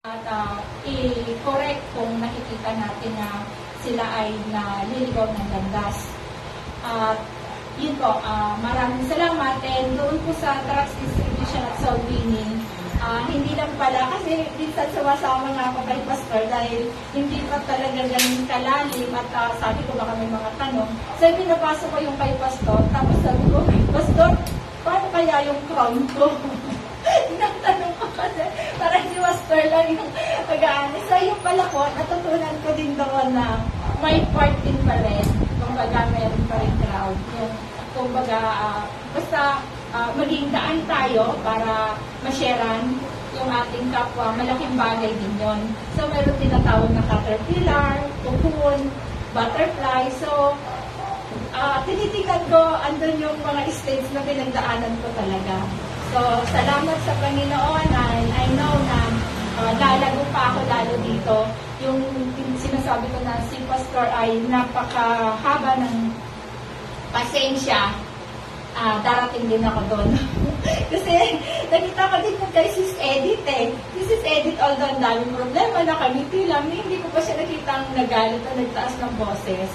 at i-correct kung nakikita natin na sila ay naliligaw ng landas. At yun po, maraming salamat. And doon po sa trucks distribution at soul winning, hindi lang pala, kasi minsan sumasama nga ako kay Pastor dahil hindi pa talaga ganun kalalim at sabi ko baka may mga tanong. So pinapasok ko yung kay Pastor, tapos sabi ko, Pastor, paano kaya yung crown ko? Tinatanong ko kasi parang si Pastor lang yung pag-aani. So yung pala ko, natutunan ko din doon na may part din pa rin. Kumbaga meron pa rin crowd. Yung, kumbaga, basta maging daan tayo para masharean yung ating kapwa. Malaking bagay din yon. So meron tinatawag na caterpillar, cocoon, butterfly. So tinitingnan ko, andun yung mga states na pinagdaanan ko talaga. So, salamat sa Panginoon. I know na lalago pa ako lalo dito. Yung sinasabi ko na si Pastor ay napakahaba ng pasensya. Darating din ako doon. Kasi nakita ko din kay Sis Edith Si Sis Edith, although ang daming problema, nakangiti lang. Hindi ko pa siya nakitang nagalit o nagtaas ng boses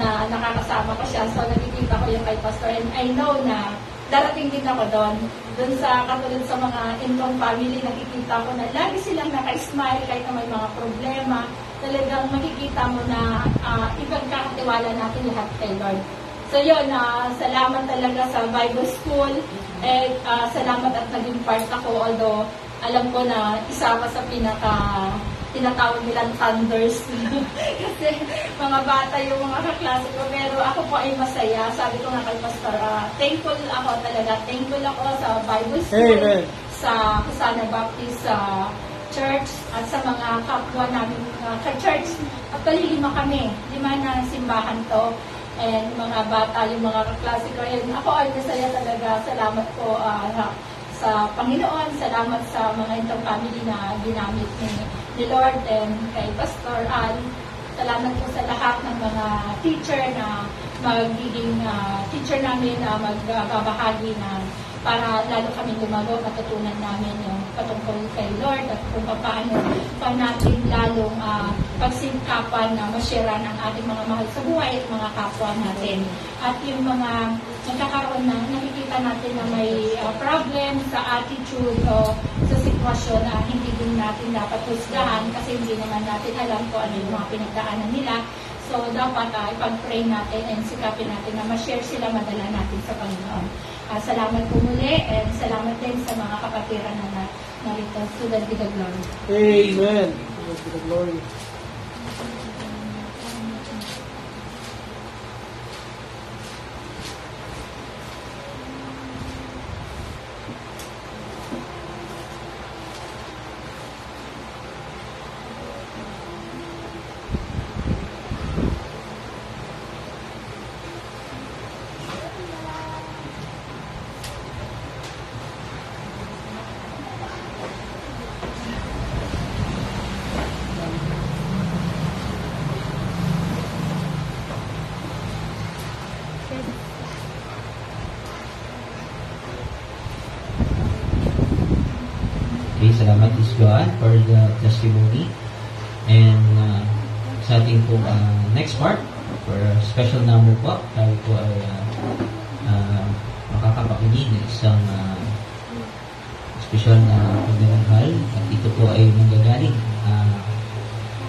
na nakakasama ko siya. So, nakikita ko yung kay Pastor. And I know na darating din ako doon. Doon sa katulad sa mga Intong family, nakikita ko na lagi silang naka-smile kahit na may mga problema. Talagang makikita mo na ipagkakatiwala natin lahat kay Lord. So yun, salamat talaga sa Bible School. Salamat at naging part ako, although alam ko na isa pa sa tinatawag nilang thunders. Kasi mga bata yung mga kaklase ko, pero ako po ay masaya. Sabi ko nga kay Pastor, thankful ako talaga. Thankful ako sa Bible School, Amen. Sa Hosanna Baptist Church, at sa mga kapwa namin ka-church. Actually, 5 kami. 5 na simbahan to. And mga bata, yung mga kaklase ko. And ako ay masaya talaga. Salamat po sa Panginoon. Salamat sa mga Intong family na ginamit ni Lord and kay Pastor Al. Salamat po sa lahat ng mga teacher na magiging teacher namin na magbabahagi na para lalo kami lumago, matutunan namin yung patungkol kay Lord at kung paano pa natin lalong pagsingkapan na masyaran ang ating mga mahal sa buhay at mga kapwa natin. At yung mga nagkakaroon na nakikita natin na may problem sa attitude o sa sitwasyon na hindi din natin dapat husgahan kasi hindi naman natin alam kung ano yung mga pinagdaanan nila. So, dapat ipag-pray natin and sikapin natin na ma-share sila, madala natin sa Panginoon. Salamat po muli and salamat din sa mga kapatiran na narito. To God be the glory. Amen. To God be the glory. Okay, salamat is God for the testimony. And sa ating po next part, for a special number po, tayo po ay makakapakinig ng isang special na pagdaranghal. At ito po ay nanggagaling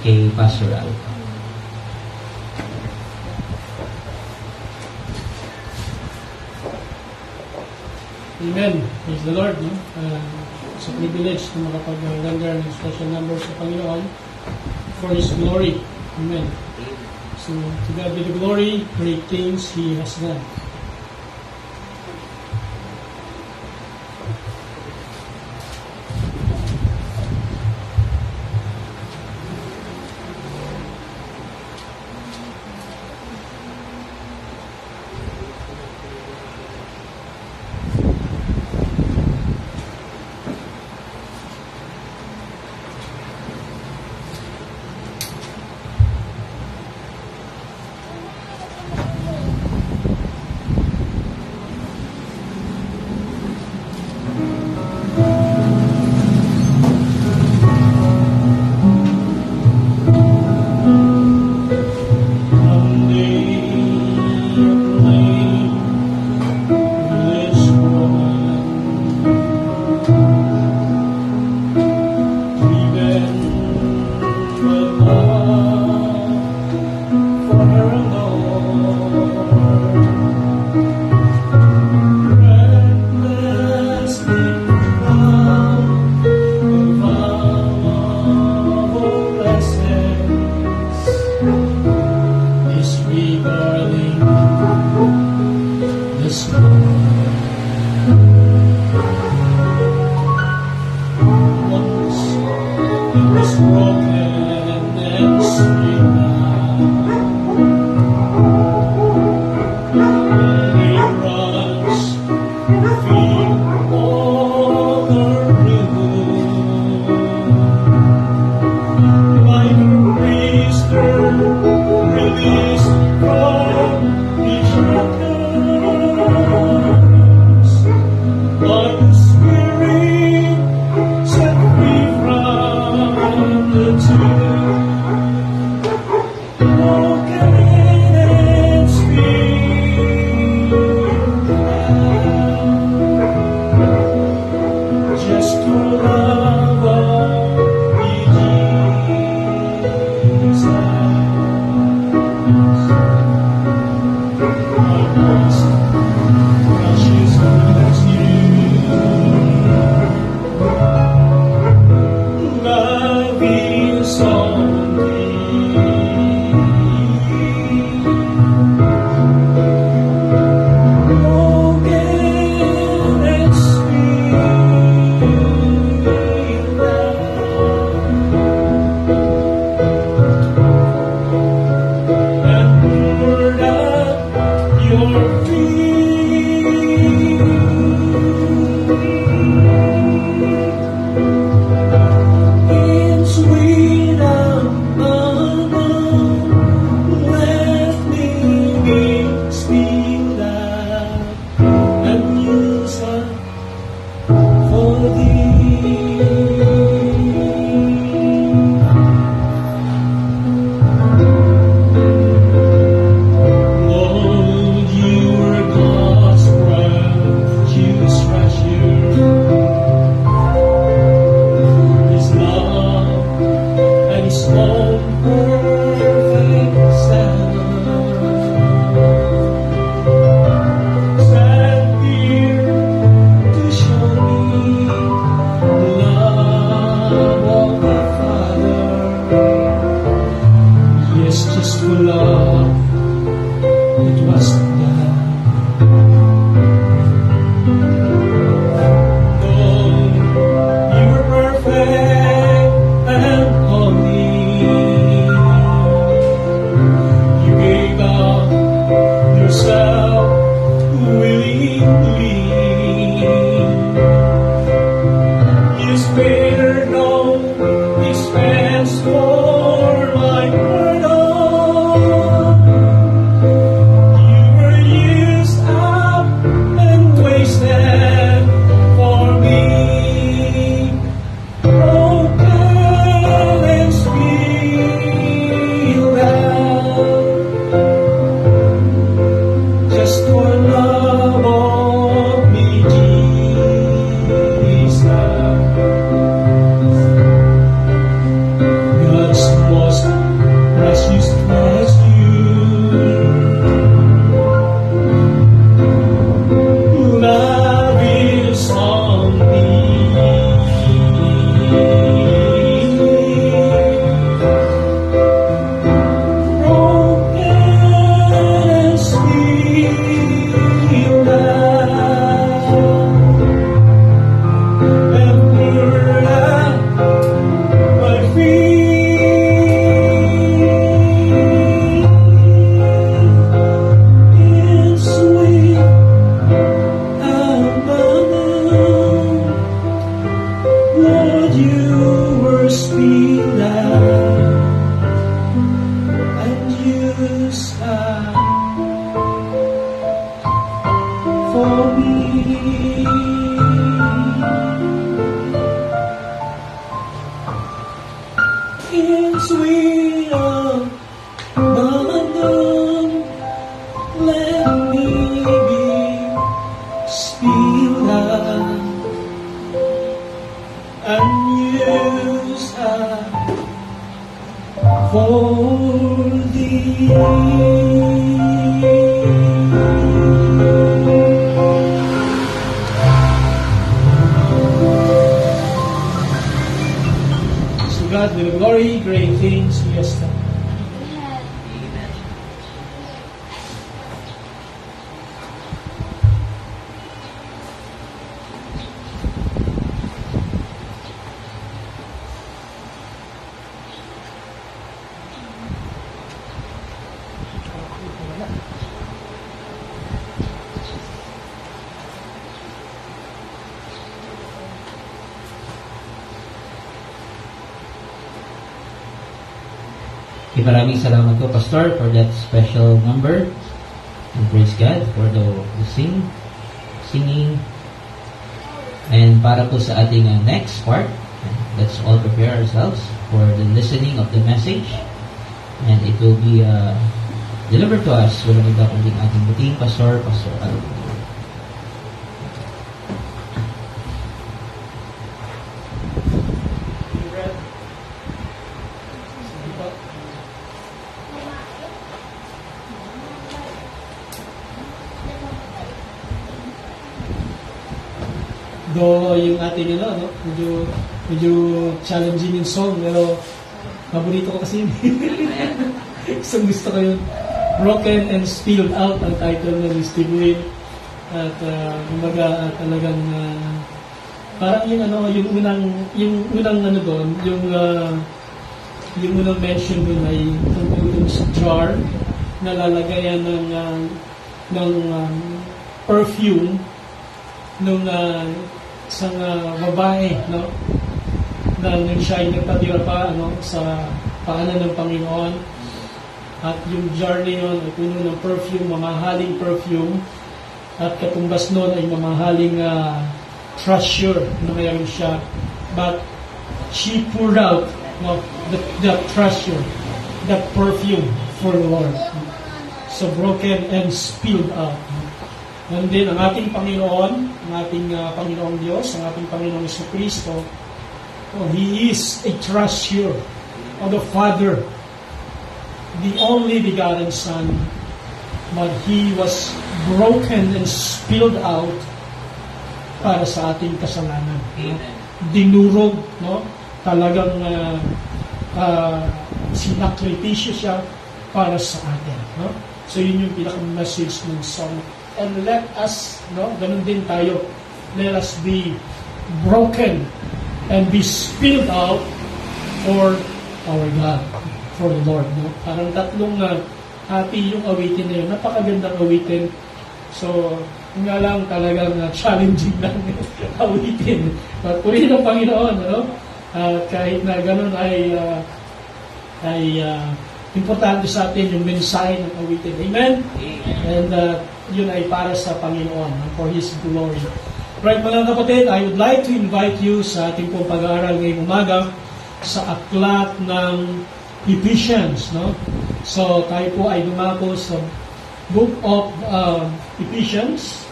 kay Pastor Al. Amen. Praise the Lord. No? It's a privilege na makapag-render ng special number sa Panginoon for His glory. Amen. So, to God be the glory, great things He has done. was broken and split runs fill all the room like a prisoner released from his shackles, like a spirit set free from the tomb. Broken and spilled out, just to love of Jesus. My most precious as you, love is only broken and spilled out and poured at your feet. In sweet abandon, let me be spilled out and used up for thee. Lord, you are God's precious treasure. His love and His own perfect self. Stand here to show me the love of the Father. Yes, just for love, it was done. Lord, you were perfect and holy. You gave up yourself willingly. You spared no expense for my pardon. You were used up and wasted for me. Broken and spilled out, just for love of me, Jesus. God's most precious treasure. Love is on me. Broken and spilled out and poured at my feet. In sweet abandon, Lord, you were spilled out and used up for me. In sweet abandon, let me be spilled out and used up for thee. To God be the glory, great things He has done. Okay, maraming salamat po, Pastor, for that special number. And praise God for the singing. And para po sa ating next part, let's all prepare ourselves for the listening of the message. And it will be delivered to us. Walang iba kundi ating buting Pastor Al. Though yung ating no, medyo challenging yung song, pero paborito ko kasi yun. Isang gusto ko yun. Broken and Spilled Out ang title ng Steve Wynn. At kumbaga talagang parang yung unang ano doon, yung unang mention doon ay yung jar na lalagayan ng perfume nung isang babae, no, na siya ay nagpatira pa sa paanan ng Panginoon, at yung jar na yun ay puno ng perfume, mamahaling perfume, at katumbas nun ay mamahaling treasure na mayroon siya, but she poured out the treasure, that perfume for the Lord. So broken and spilled out. And then, ang ating Panginoon, ang ating Panginoong Diyos, ang ating Panginoong Jesucristo, He is a treasure of the Father, the only begotten Son, but He was broken and spilled out para sa ating kasalanan. Dinurog, no? Talagang sinakripisyo siya para sa atin. No? So, yun yung pinaka-message ng song. And let us, ganun din tayo, let us be broken and be spilled out for our God, for the Lord. No? Parang tatlong hati yung awitin na yun. Napakagandang awitin. So, nga lang talagang challenging lang awitin. But purihin ang Panginoon, kahit na ganun ay importante sa atin yung mensahe ng awitin. Amen? And yun ay para sa Panginoon, for His glory. Right, mga kapatid, I would like to invite you sa ating pong pag-aaral ngayong umaga sa aklat ng Ephesians. No? So, tayo po ay dumako sa book of Ephesians.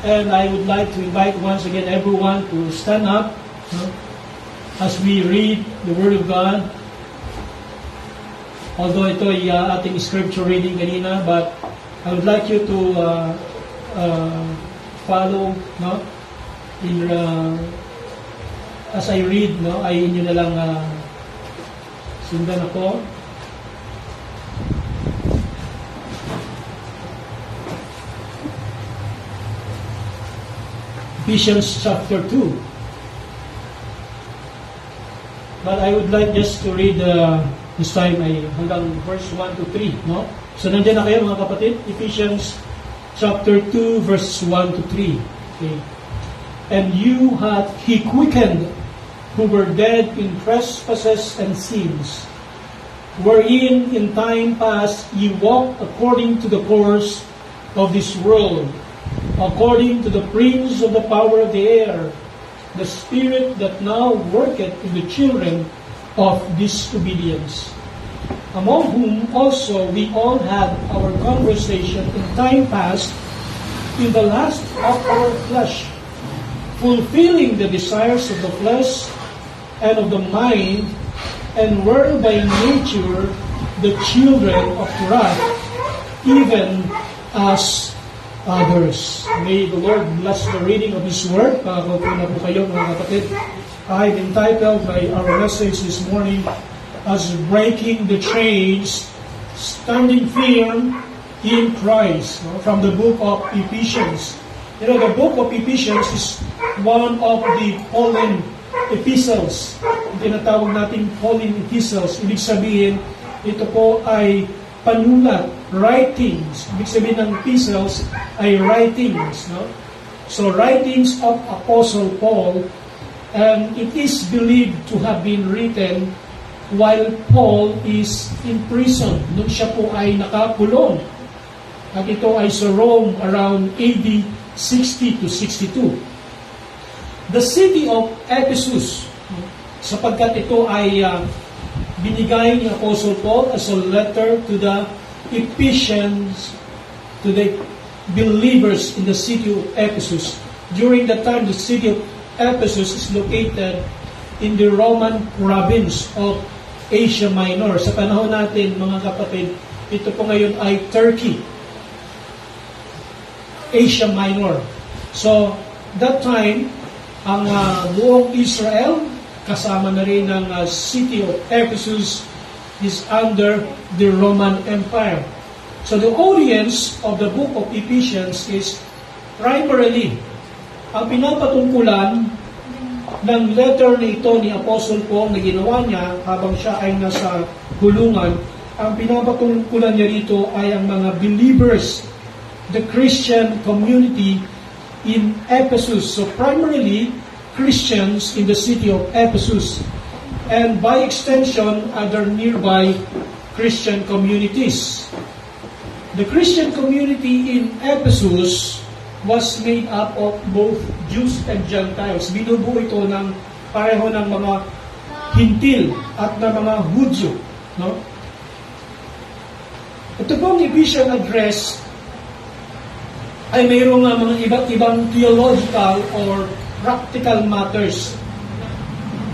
And I would like to invite once again everyone to stand up, as we read the Word of God. Although ito ay ating scripture reading kanina, but I would like you to follow, in as I read, ay inyo na lang sundan ako. Ephesians chapter 2. But I would like just to read this time ay hanggang verse 1 to 3, no? So nandiyan na kayo mga kapatid, Ephesians chapter 2 verse 1 to 3. Okay. And you hath He quickened who were dead in trespasses and sins, wherein in time past ye walked according to the course of this world, according to the prince of the power of the air, the spirit that now worketh in the children of disobedience, among whom also we all had our conversation in time past, in the lust of our flesh, fulfilling the desires of the flesh and of the mind, and were by nature the children of wrath, even as others. May the Lord bless the reading of His Word. Pakakaupo na po kayo mga kapatid. I've entitled our message this morning as Breaking the Chains, Standing Firm in Christ, from the book of Ephesians. You know, the book of Ephesians is one of the Pauline epistles. Tinatawag natin Pauline epistles. Ibig sabihin, ito po ay panulat, writings. Ibig sabihin ng epistles ay writings. No? So, writings of Apostle Paul And it is believed to have been written while Paul is in prison. Nung siya po ay nakakulong. At ito ay sa Rome around AD 60 to 62. The city of Ephesus, sapagkat ito ay binigay ni Apostle Paul as a letter to the Ephesians, to the believers in the city of Ephesus. During the time, the city of Ephesus is located in the Roman province of Asia Minor. Sa panahon natin, mga kapatid, ito po ngayon ay Turkey, Asia Minor. So, that time, ang buong Israel, kasama na rin ng city of Ephesus, is under the Roman Empire. So the audience of the book of Ephesians is primarily ang pinapatungkulan ng letter na ito ni Apostle Paul na ginawa niya habang siya ay nasa kulungan. Ang pinapatungkulan niya rito ay ang mga believers, the Christian community in Ephesus. So primarily, Christians in the city of Ephesus. And by extension, other nearby Christian communities. The Christian community in Ephesus was made up of both Jews and Gentiles. Binubuo ito ng pareho ng mga Hintil at ng mga Hudyo. No? Ito pong Ephesian address ay mayroong mga iba't ibang theological or practical matters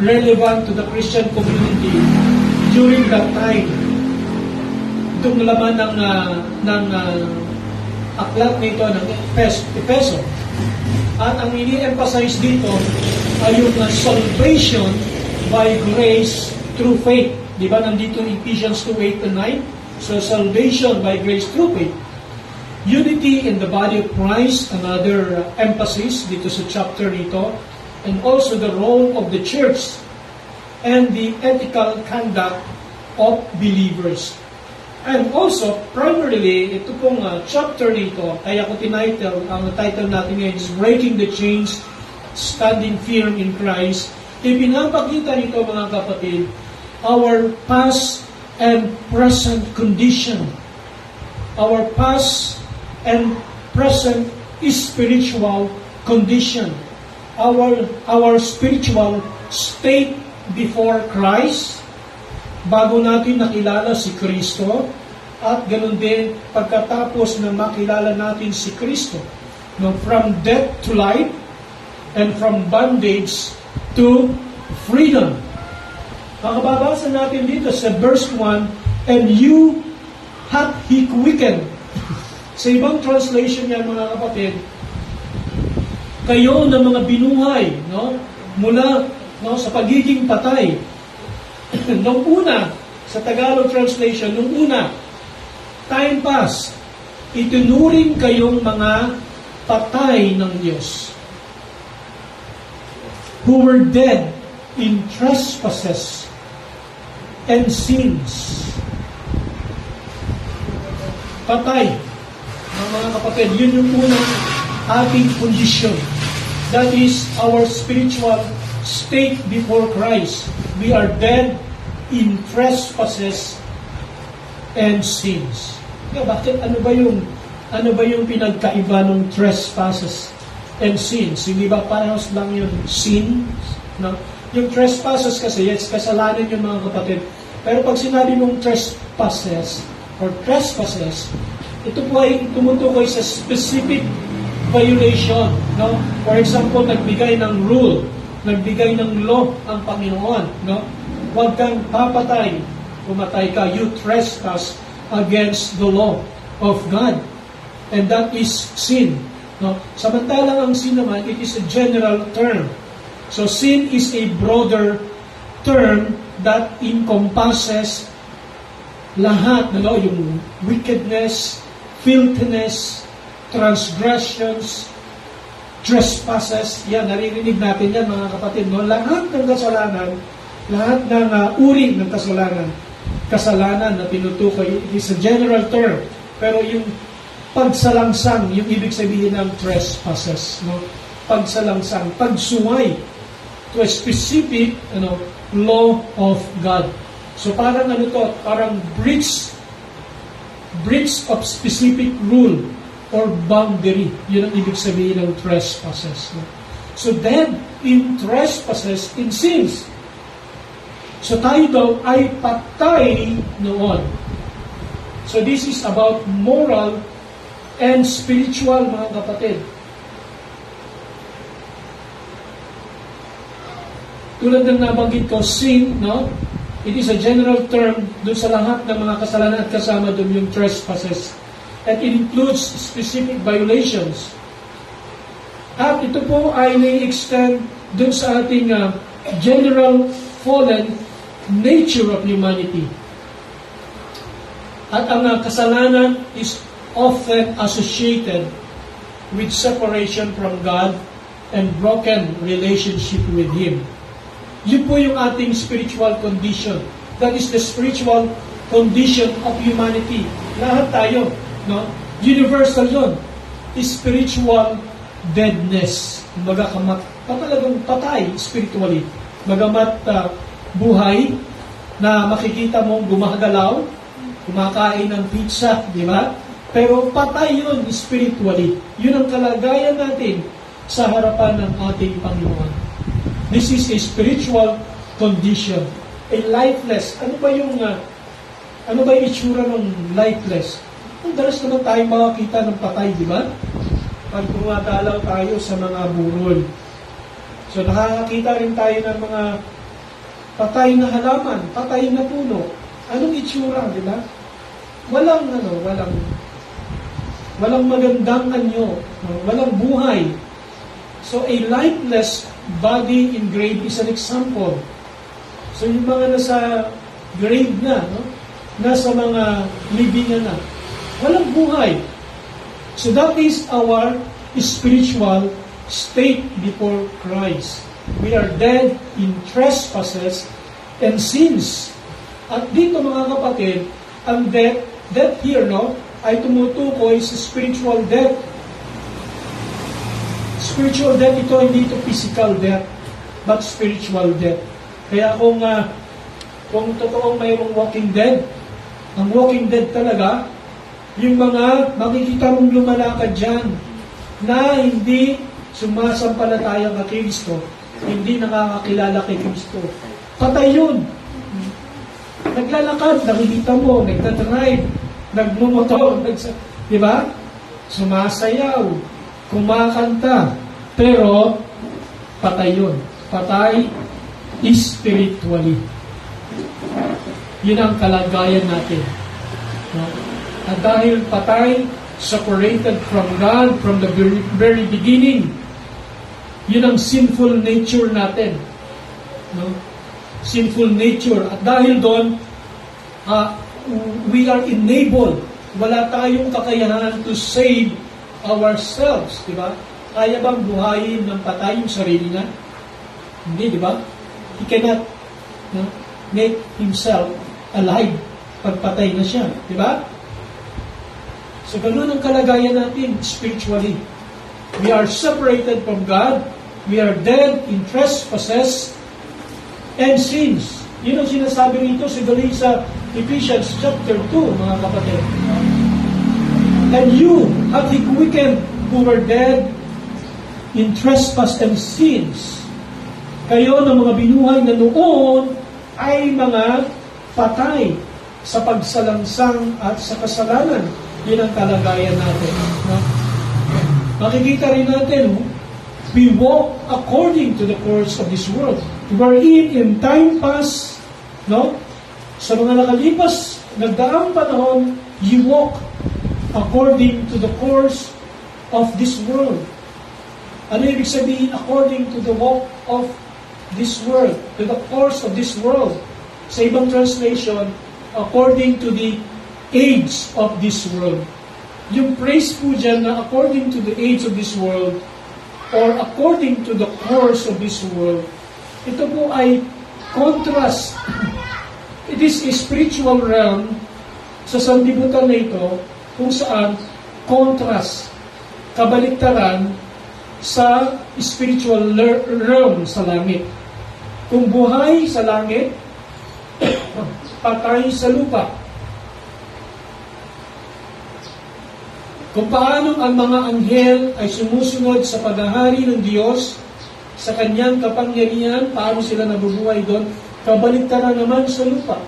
relevant to the Christian community during that time. Itong laman ng aklat nito ng Efeso. At ang ini-emphasize dito ay yung salvation by grace through faith. Di ba nandito Ephesians 2:8 and 9? So salvation by grace through faith. Unity in the body of Christ, another emphasis dito sa chapter nito. And also the role of the church and the ethical conduct of believers. And also, primarily, ito pong chapter nito, kaya ko tinitle, ang title natin ngayon is Breaking the Chains, Standing Firm in Christ. Ipinapakita nito, mga kapatid, our past and present condition. Our past and present spiritual condition. Our spiritual state before Christ, bago natin nakilala si Kristo, at ganoon din pagkatapos na makilala natin si Kristo. No, from death to life, and from bondage to freedom. Makababasa natin dito sa verse 1, and you hath he quickened. Sa ibang translation yan, mga kapatid, kayo na mga binuhay, no, mula sa pagiging patay. Nung una, sa Tagalog translation, nung una, time past, itinuring kayong mga patay ng Diyos, who were dead in trespasses and sins. Patay. Mga kapatid, yun yung unang ating kondisyon. That is our spiritual state before Christ. We are dead in trespasses and sins. Kaya bakit ano ba yung pinagkaiba ng trespasses and sins? Hindi ba parehas lang yung sin? No? Yung trespasses kasi, yes, kasalanan yung mga kapatid. Pero pag sinabi mong trespasses, ito po ay tumutukoy sa specific violation. No? For example, nagbigay ng rule, nagbigay ng law ang Panginoon. No? Huwag kang papatay. Pumatay ka, you trespass against the law of God. And that is sin. No? Samantalang ang sin naman, it is a general term. So sin is a broader term that encompasses lahat, no? Yung wickedness, filthiness, transgressions, trespasses. Yan, naririnig natin yan, mga kapatid. No? Lahat ng kasalanan, lahat ng uri ng kasalanan na tinutukoy, it is a general term. Pero yung pagsalangsang, yung ibig sabihin ng trespasses, no? Pagsalangsang, pagsuway to a specific law of God. So parang parang breach of specific rule or boundary. Yun ang ibig sabihin ng trespasses. No? So then, in trespasses, in sins, so tayo daw ay patay noon. So this is about moral and spiritual, mga kapatid. Tulad ng nabanggit ko, sin, no? It is a general term dun sa lahat ng mga kasalanan at kasama dun yung trespasses. And it includes specific violations. At ito po ay nai-extend dun sa ating general fallen nature of humanity. At ang kasalanan is often associated with separation from God and broken relationship with Him. Yun po yung ating spiritual condition. That is the spiritual condition of humanity. Lahat tayo, no? Universal yun. Spiritual deadness. Talagang patay spiritually. Bagamat buhay na makikita mong gumagalaw, kumakain ng pizza, di ba? Pero patay yun spiritually. Yun ang kalagayan natin sa harapan ng ating Panginoon. This is a spiritual condition. A lifeless. Ano ba yung itsura ng lifeless? Ang dalas naman tayo makakita ng patay, di ba? Pag pumadalaw tayo sa mga burol. So nakakakita rin tayo ng mga patay na halaman, patay na puno. Anong itsura, di ba? Walang magandang anyo, walang buhay. So a lifeless body in grave is an example. So yung mga nasa grave na, no? Nasa mga libingan na, walang buhay. So that is our spiritual state before Christ. We are dead in trespasses and sins. At dito mga kapatid, ang death here, no, ay tumutukoy sa spiritual death. Spiritual death ito, hindi ito physical death, but spiritual death. Kaya kung totoong mayroong walking dead, ang walking dead talaga, yung mga makikita mong lumalakad dyan, na hindi sumasampalataya kay Kristo, hindi nakakakilala kay Kristo. Patay yun. Naglalakad, nakikita mo, nagdadrive, nagmumotor, di ba? Sumasayaw, kumakanta, pero patay yun. Patay spiritually. Yun ang kalagayan natin. No? At dahil patay, separated from God from the very beginning, yun ang sinful nature natin. No? Sinful nature. At dahil doon, we are enabled. Wala tayong kakayahan to save ourselves. Diba? Kaya bang buhayin ng patay yung sarili niya? Hindi, diba? He cannot make himself alive pag patay na siya. Diba? So, ganun ang kalagayan natin spiritually. We are separated from God. We are dead in trespasses and sins. Yun ang sinasabi rito sa Ephesians chapter 2, mga kapatid. And you have He quickened who were dead in trespass and sins. Kayo ng mga binuhay na noon ay mga patay sa pagsalangsang at sa kasalanan. Yun ang kalagayan natin. No? Makikita rin natin, we walk according to the course of this world. Wherein in time past, no? Sa mga nakalipas, nagdaang panahon, you walk according to the course of this world. Ano ibig sabihin according to the walk of this world? To the course of this world. Sa ibang translation, according to the age of this world. Yung phrase po dyan na according to the age of this world or according to the course of this world, ito po ay contrast. It is a spiritual realm sa sanlibutan na ito kung saan contrast, kabaliktaran sa spiritual realm sa langit. Kung buhay sa langit, patay sa lupa. Kung paano ang mga anghel ay sumusunod sa paghahari ng Diyos, sa kanyang kapangyarihan, paano sila nabubuhay doon, kabaligtaran naman sa lupa.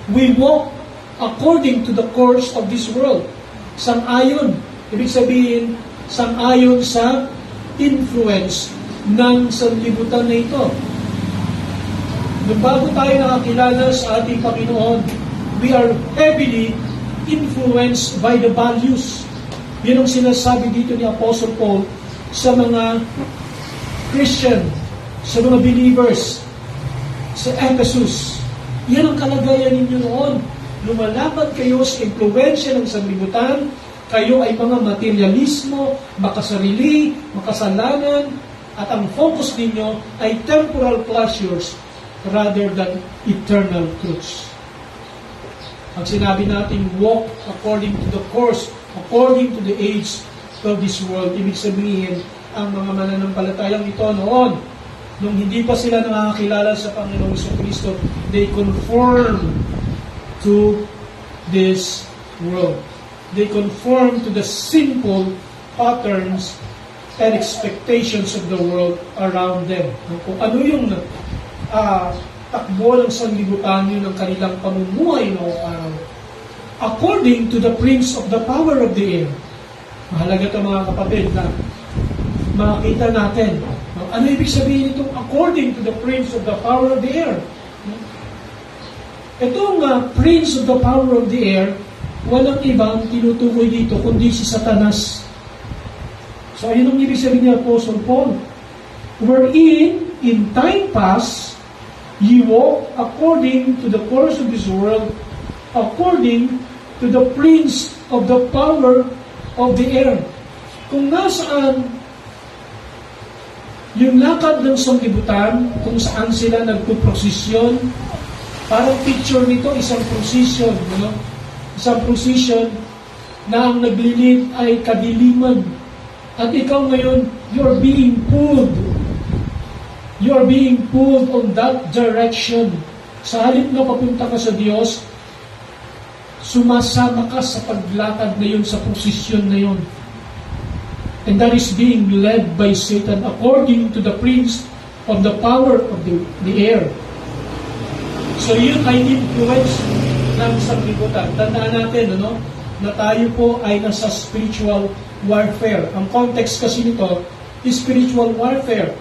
We walk according to the course of this world. Sang-ayon, ibig sabihin, sang-ayon sa influence ng sanlibutan na ito. Nung bago tayo nakakilala sa ating Panginoon, we are heavily influenced by the values. Yun ang sinasabi dito ni Apostle Paul sa mga Christian, sa mga believers, sa Ephesus. Yan ang kalagayan ninyo noon. Lumalaban kayo sa impluensya ng sanlibutan, kayo ay mga materialismo, makasarili, makasalanan, at ang focus ninyo ay temporal pleasures rather than eternal truths. Pag sinabi natin, walk according to the course, according to the age of this world, ibig sabihin, ang mga mananampalatayang ito noon, nung hindi pa sila nakakilala sa Panginoong Kristo, they conform to this world. They conform to the simple patterns and expectations of the world around them. Kung ano yung takbo ng sanlibutan yun ng kanilang pamumuhay noong araw. According to the prince of the power of the air. Mahalaga ito mga kapatid na makita natin. Ano ibig sabihin itong according to the prince of the power of the air? Itong prince of the power of the air, walang ibang tinutukoy dito kundi si Satanas. So ayun ang ibig sabihin ni Apostle Paul. Wherein, in time past, ye walk according to the course of this world, according to the prince of the power of the air. Kung nasaan yung lakad ng sanglibutan, kung saan sila nagpuprosesyon, parang picture nito, isang procession, isang procession na ang naglilid ay kadiliman. At ikaw ngayon, you're being pulled on that direction. Sa halip na papunta ka sa Diyos, sumasama ka sa paglakad na yun, sa posisyon na yun. And that is being led by Satan according to the prince of the power of the air. So yun ay influence ng sanglibutan. Tandaan natin, na tayo po ay nasa spiritual warfare. Ang context kasi nito is spiritual warfare.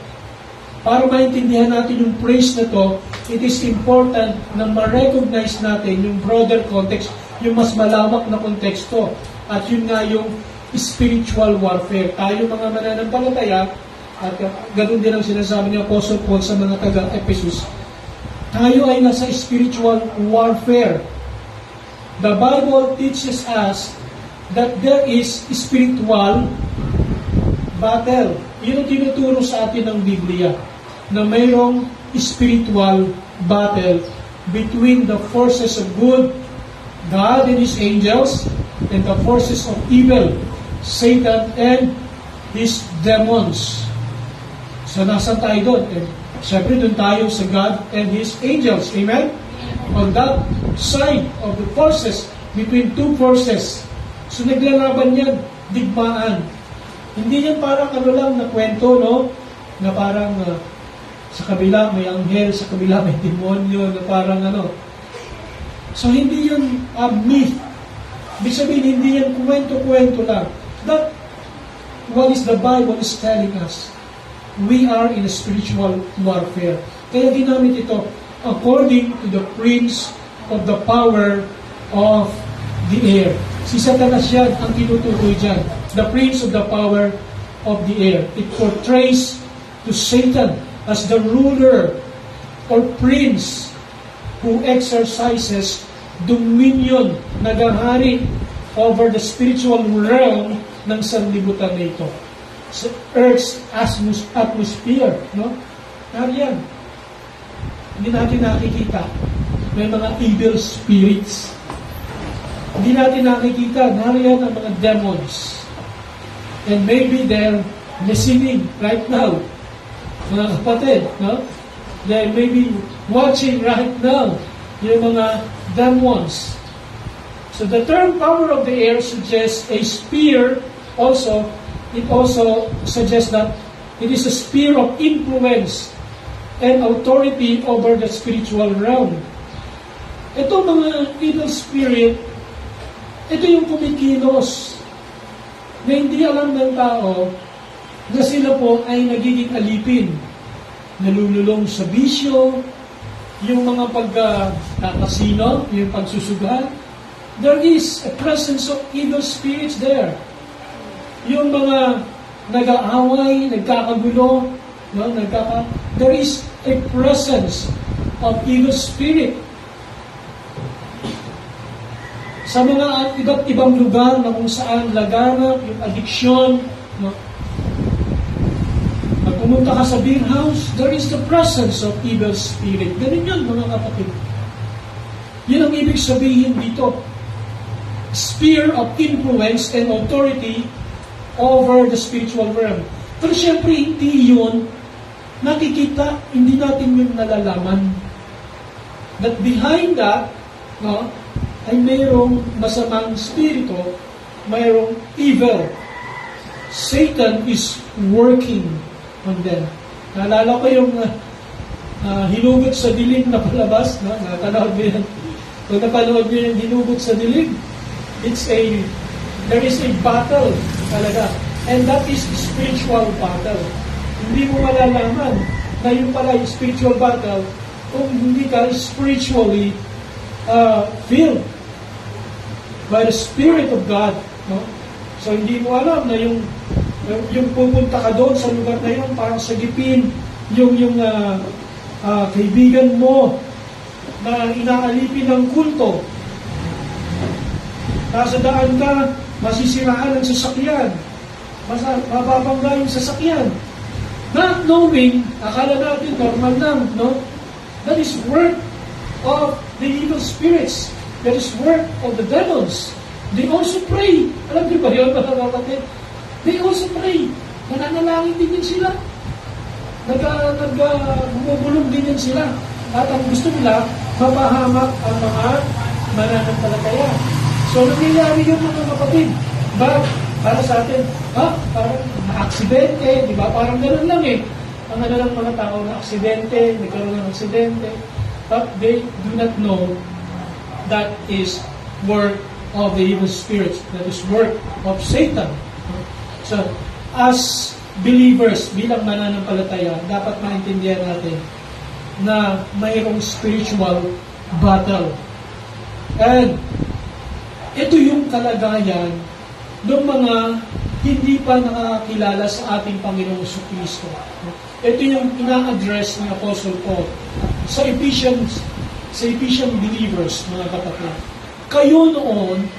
Para maintindihan natin yung praise na to, it is important na ma-recognize natin yung broader context, yung mas malawak na konteksto. At yun nga yung spiritual warfare. Tayo mga mananampalataya, at ganun din ang sinasabi ni Apostle Paul sa mga taga-Ephesus, tayo ay nasa spiritual warfare. The Bible teaches us that there is spiritual battle. Yun ang tinuturo sa atin ng Biblia, na mayroong spiritual battle between the forces of good, God and His angels, and the forces of evil, Satan and his demons. So nasan tayo doon? Siyempre doon tayo sa God and His angels. Amen? On that side of the forces, between two forces. So naglalaban yan, digmaan. Hindi yan parang lang na kwento, na parang sa kabila may anghel, sa kabila may demonyo, na parang So hindi yun myth. Ibig sabihin, hindi yan kwento-kwento lang. That what is the Bible is telling us. We are in a spiritual warfare. Kaya ginamit ito according to the prince of the power of the air. Si Satanas yan ang tinutukoy dyan. The prince of the power of the air. It portrays to Satan as the ruler or prince who exercises dominion, nagahari over the spiritual realm ng sanlibutan na ito. Sa Earth's atmosphere, Nariyan. Hindi natin nakikita. May mga evil spirits. Hindi natin nakikita. Nariyan ang mga demons. And maybe they're listening right now. Mga kapatid, They may be watching right now, yung mga demons. So the term power of the air suggests a sphere. Also, it also suggests that it is a sphere of influence and authority over the spiritual realm. Ito mga evil spirit, ito yung kumikilos na hindi alam ng tao na sila po ay nagiging alipin, nalululong sa bisyo, yung mga pagkakasino, yung pagsusugal. There is a presence of evil spirits there. Yung mga nag-aaway, nagkakagulo, no, there is a presence of evil spirit. Sa mga iba't ibang lugar na kung saan laganap yung addiction, no, pag pumunta ka sa beer house, there is the presence of evil spirit. Ganun yun, mga kapatid. Yun ang ibig sabihin dito. Sphere of influence and authority over the spiritual realm. Pero syempre, hindi yun nakikita, hindi natin yun nalalaman. That behind that, no, ay mayroong masamang spirito, mayroong evil. Satan is working on them. Naalala ko yung hinugot sa dilig na palabas, no? Nakapanood mo yan. Kung napanood mo yung hinugot sa dilig, there is a battle talaga. And that is spiritual battle. Hindi mo malalaman na yung pala yung spiritual battle kung hindi ka spiritually filled by the Spirit of God. No? So hindi mo alam na yung pupunta ka doon sa lugar na yun, parang sagipin yung kaibigan mo na inaalipin ng kulto. Nasa daan ka, masisiraan ang sasakyan. Mababangga yung sasakyan. Not knowing, akala natin normal lang, no? That is work of the evil spirits. That is work of the devils. They also pray. Alam niyo ba yun, mga kapatid? They also pray. Nananalangin din yun sila. Bumubulong din yan sila. At ang gusto nila, mapahamak ang mga mananampalataya. So, nangyayari yun, mga kapatid. Para sa atin, parang na-aksidente, di ba? Parang gano'n lang eh. Ang lang mga tao na aksidente, nagkaroon ng aksidente. But they do not know that is work of the evil spirits. That is work of Satan. So, as believers, bilang mananampalataya, dapat maintindihan natin na mayroong spiritual battle. And ito yung kalagayan ng mga hindi pa nakakilala sa ating Panginoong Kristo. Ito yung ina-address ni Apostle Paul sa Ephesian believers, mga kapatid. Kayo noon,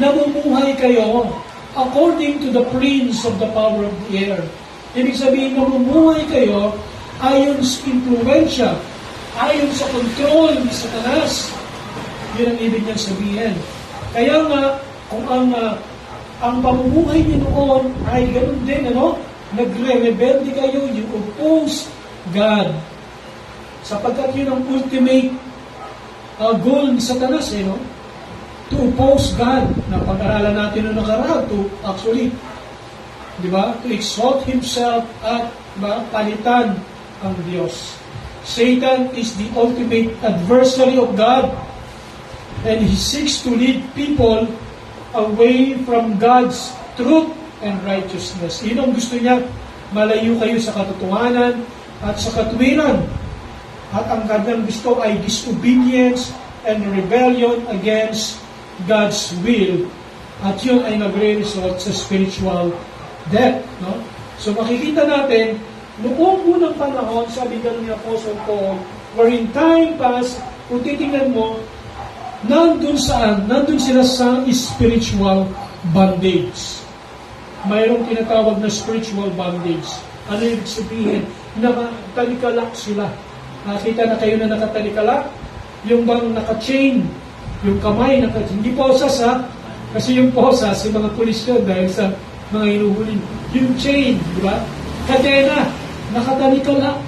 namumuhay kayo according to the prince of the power of the air. Ibig sabihin, namumuhay kayo ayon sa impluensya, ayon sa control ni Satanas. Yun ang ibig niyang sabihin. Kaya nga, kung ang pamumuhay niyo noon ay ganoon din, nagre-rebelde kayo, you oppose God. Sapagkat yun ang ultimate goal ni Satanas, to oppose God. Napag-aralan natin noong nakaraan, to actually, di ba, to exalt himself at palitan ang Diyos. Satan is the ultimate adversary of God, and he seeks to lead people away from God's truth and righteousness. Yun ang gusto niya, malayo kayo sa katotohanan at sa katwiran. At ang kanyang gusto ay disobedience and rebellion against God's will. At yun ay nagre-result sa spiritual death. No? So makikita natin, noong unang panahon, sabi ni Apostle Paul, where in time past, kung titingnan mo, nandun sila sa spiritual bondage. Mayroong tinatawag na spiritual bondage. Ano yung sabihin? Nakatalikalak sila. Nakita na kayo na nakatalikalak? Yung bang naka-chain, yung kamay, hindi posas ha? Kasi yung posas, yung mga pulis yun dahil sa mga inuhuli. Yung chain, di ba? Kadena, nakatalikalak.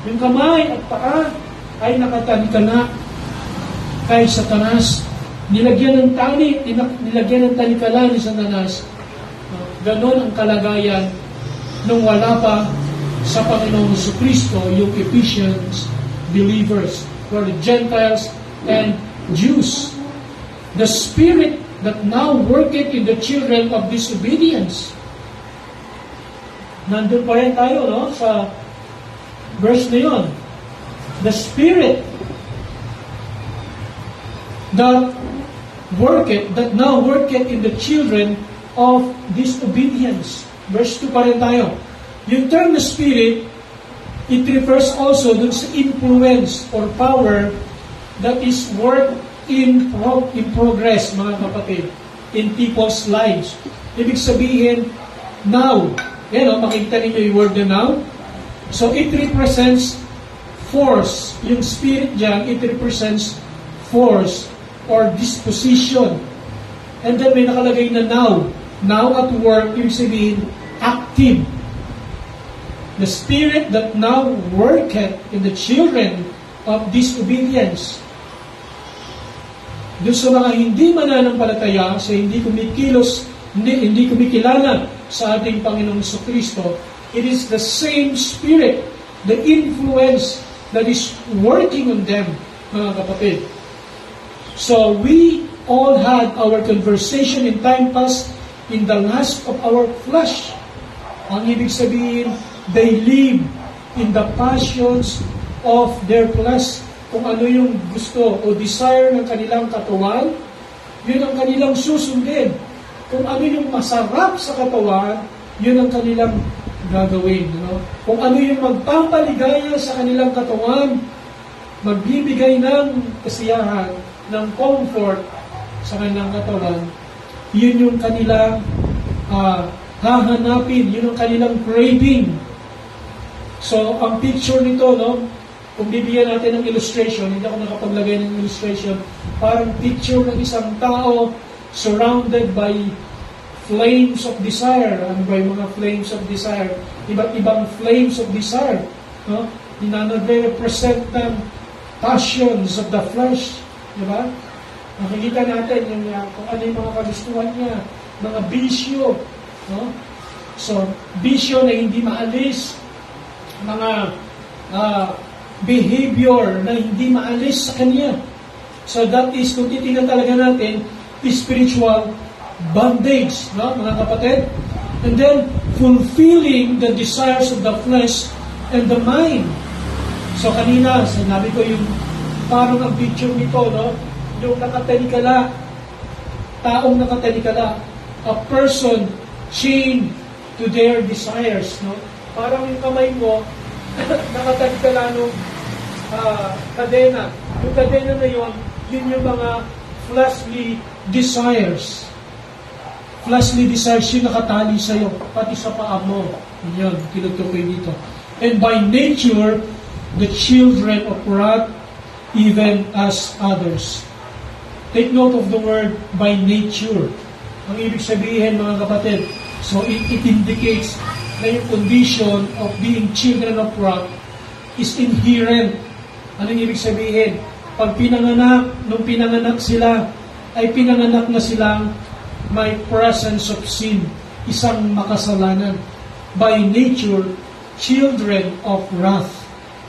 Yung kamay at paa ay nakatalikala kay Satanas. Nilagyan ng tali, nilagyan ng talikala ni Satanas. Ganon ang kalagayan nung wala pa sa Panginoong Jesucristo yung Ephesians believers, who are the Gentiles and Jews. The Spirit that now worketh in the children of disobedience. Nandun pa rin tayo, no? Sa verse na yun. The Spirit that now worketh in the children of disobedience. Verse 2 pa rin tayo. Yung term na Spirit, it refers also dun sa influence or power that is work in progress, mga kapatid, in people's lives. Ibig sabihin, now. Yan o, makikita ninyo yung word na now. So, it represents force. Yung Spirit dyan, it represents force or disposition. And then may nakalagay na now. Now at work, ibig sabihin, active. The Spirit that now worketh in the children of disobedience. Doon sa mga hindi mananampalataya, sa hindi kumikilos, hindi kumikilala sa ating Panginoong Jesucristo, it is the same Spirit, the influence that is working on them, mga kapatid. So we all had our conversation in time past in the lust of our flesh. Ang ibig sabihin, they live in the passions of their flesh. Kung ano yung gusto o desire ng kanilang katawan, yun ang kanilang susundin. Kung ano yung masarap sa katawan, yun ang kanilang gagawin. No? Kung ano yung magpapaligaya sa kanilang katawan, magbibigay ng kasiyahan, ng comfort sa kanilang katawan, yun yung kanilang hahanapin, yun ang kanilang craving. So, ang picture nito, no, kung bibigyan natin ng illustration, hindi ako nakapaglagay ng illustration, parang picture ng isang tao surrounded by flames of desire. Ano ba yung mga flames of desire? Iba't ibang flames of desire. No? Nagre-represent ng passions of the flesh. Diba? Nakikita natin yung, kung ano yung mga kagustuhan niya, mga bisyo. No? So, bisyo na hindi maalis, mga behavior na hindi maalis sa kanya. So that is, kung titingnan talaga natin, spiritual bondage, no, mga kapatid? And then, fulfilling the desires of the flesh and the mind. So kanina, sinabi ko yung parang ang picture nito, no? Yung nakatalikala, taong nakatalikala, a person chained to their desires, no? Parang yung kamay mo, nakatalikala nung kadena. Yung kadena na yun yung mga fleshly desires. Fleshly desires yung nakatali sa'yo, pati sa paa mo. Yun, tinutukoy dito. And by nature, the children of wrath, even as others. Take note of the word by nature. Ang ibig sabihin, mga kapatid, so it indicates na yung condition of being children of wrath is inherent. Anong ibig sabihin? Pag pinanganak, nung pinanganak sila, ay pinanganak na silang may presence of sin, isang makasalanan. By nature, children of wrath.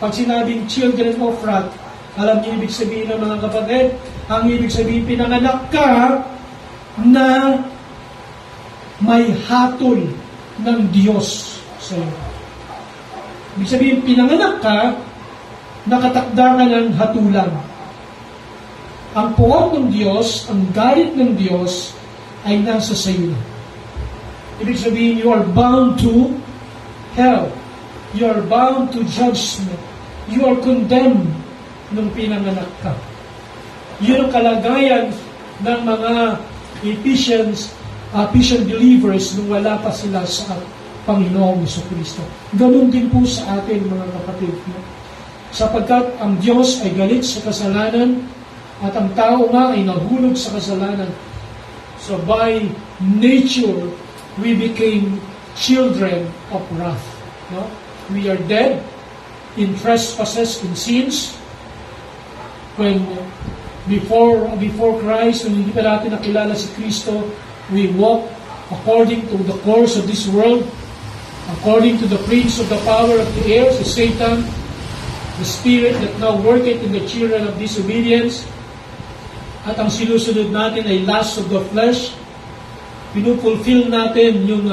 Pag sinabing children of wrath, alam niyo ibig sabihin ng mga kapatid? Ang ibig sabihin, pinanganak ka na may hatol ng Diyos sa'yo. Ibig sabihin, pinanganak ka, nakatakda ka ng hatulan. Ang puwag ng Diyos, ang galit ng Diyos, ay nasa sa'yo na. Ibig sabihin, you are bound to hell. You are bound to judgment. You are condemned nung pinanganak ka. Yun ang kalagayan ng mga Ephesian believers nung wala pa sila sa Panginoong Jesucristo. Ganun din po sa atin, mga kapatid. Sapagkat ang Diyos ay galit sa kasalanan at ang tao nga ay nahulog sa kasalanan. So by nature, we became children of wrath. No? We are dead in trespasses and sins. When before Christ, when hindi pa natin nakilala si Kristo, we walk according to the course of this world, according to the prince of the power of the air, si Satan, the spirit that now worketh in the children of disobedience. At ang sinusunod natin ay lust of the flesh. Pinupulfill natin yung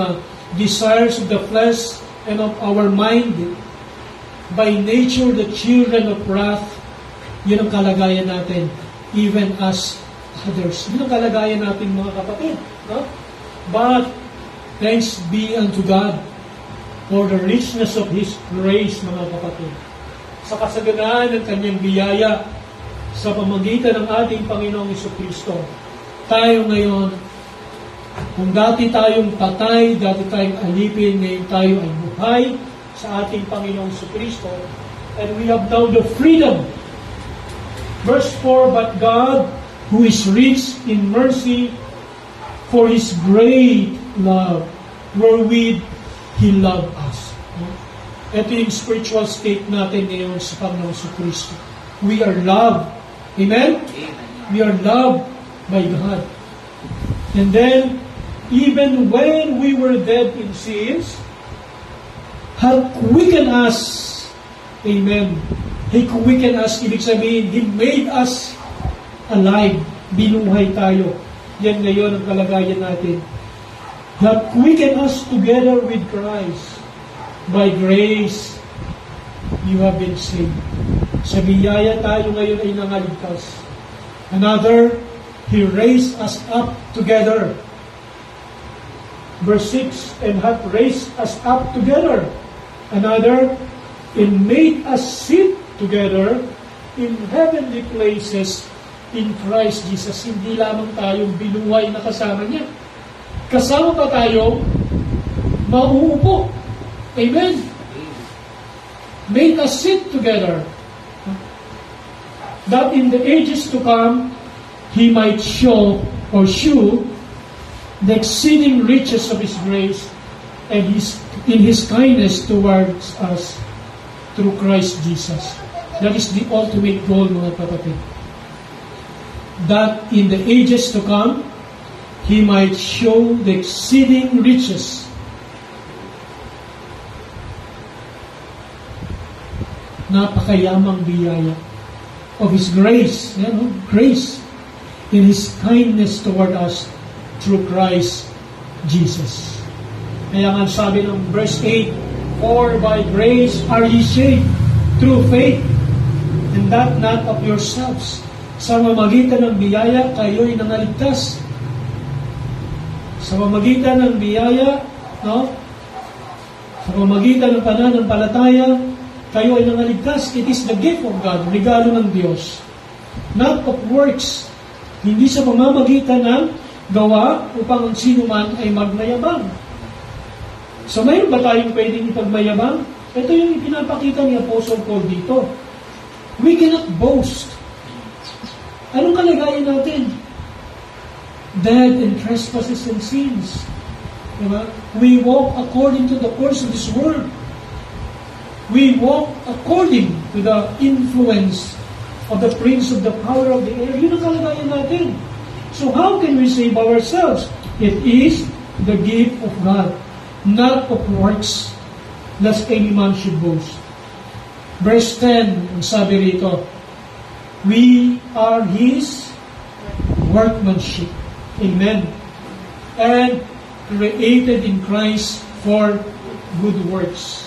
desires of the flesh and of our mind. By nature, the children of wrath. Yun ang kalagayan natin, even as others. Yun ang kalagayan natin, mga kapatid. No? But, thanks be unto God for the richness of His grace, mga kapatid. Sa kasaganaan ng Kanyang biyaya, sa pamagitan ng ating Panginoong Jesucristo, tayo ngayon, kung dati tayong patay, dati tayong alipin, ngayon tayo ay buhay sa ating Panginoong Jesucristo, and we have now the freedom. Verse 4, but God, who is rich in mercy, for His great love, wherewith He loved us. Ito yung spiritual state natin ngayon sa Panginoong Jesucristo. We are loved. Amen? We are loved by God. And then, even when we were dead in sins, have quickened us. Amen. He quickened us, ibig sabihin, He made us alive. Binuhay tayo. Yan ngayon ang kalagayan natin. Have quickened us together with Christ. By grace, you have been saved. Sa biyaya tayo ngayon ay nangaligtas. Another, He raised us up together. Verse 6, and hath raised us up together. Another, and made us sit together in heavenly places in Christ Jesus. Hindi lamang tayong binuhay na kasama niya. Kasama pa tayo, mauupo. Amen? Made us sit together. That in the ages to come, He might show or shew the exceeding riches of His grace and in His kindness towards us through Christ Jesus. That is the ultimate goal, mga kapatid. That in the ages to come, He might show the exceeding riches napakayamang biyaya of His grace, grace in His kindness toward us through Christ Jesus. Kaya nga sabi ng verse 8, for by grace are ye saved through faith, and that not of yourselves. Sa pamamagitan ng biyaya, kayo'y nangaligtas. Sa pamamagitan ng biyaya, sa pamamagitan ng pananampalataya, kayo ay nangaligtas. It is the gift of God, regalo ng Diyos. Not of works, hindi sa pamamagitan ng gawa upang ang sino man ay magmayabang. So mayroon ba tayong pwedeng ipagmayabang? Ito yung ipinapakita ni Apostle Paul dito. We cannot boast. Anong kalagayan natin? Dead in trespasses and sins. Diba? We walk according to the course of this world. We walk according to the influence of the prince of the power of the air. Yun ang kalagayan natin. So how can we save ourselves? It is the gift of God, not of works, lest any man should boast. Verse 10, ang sabi rito, we are His workmanship. Amen. And created in Christ for good works.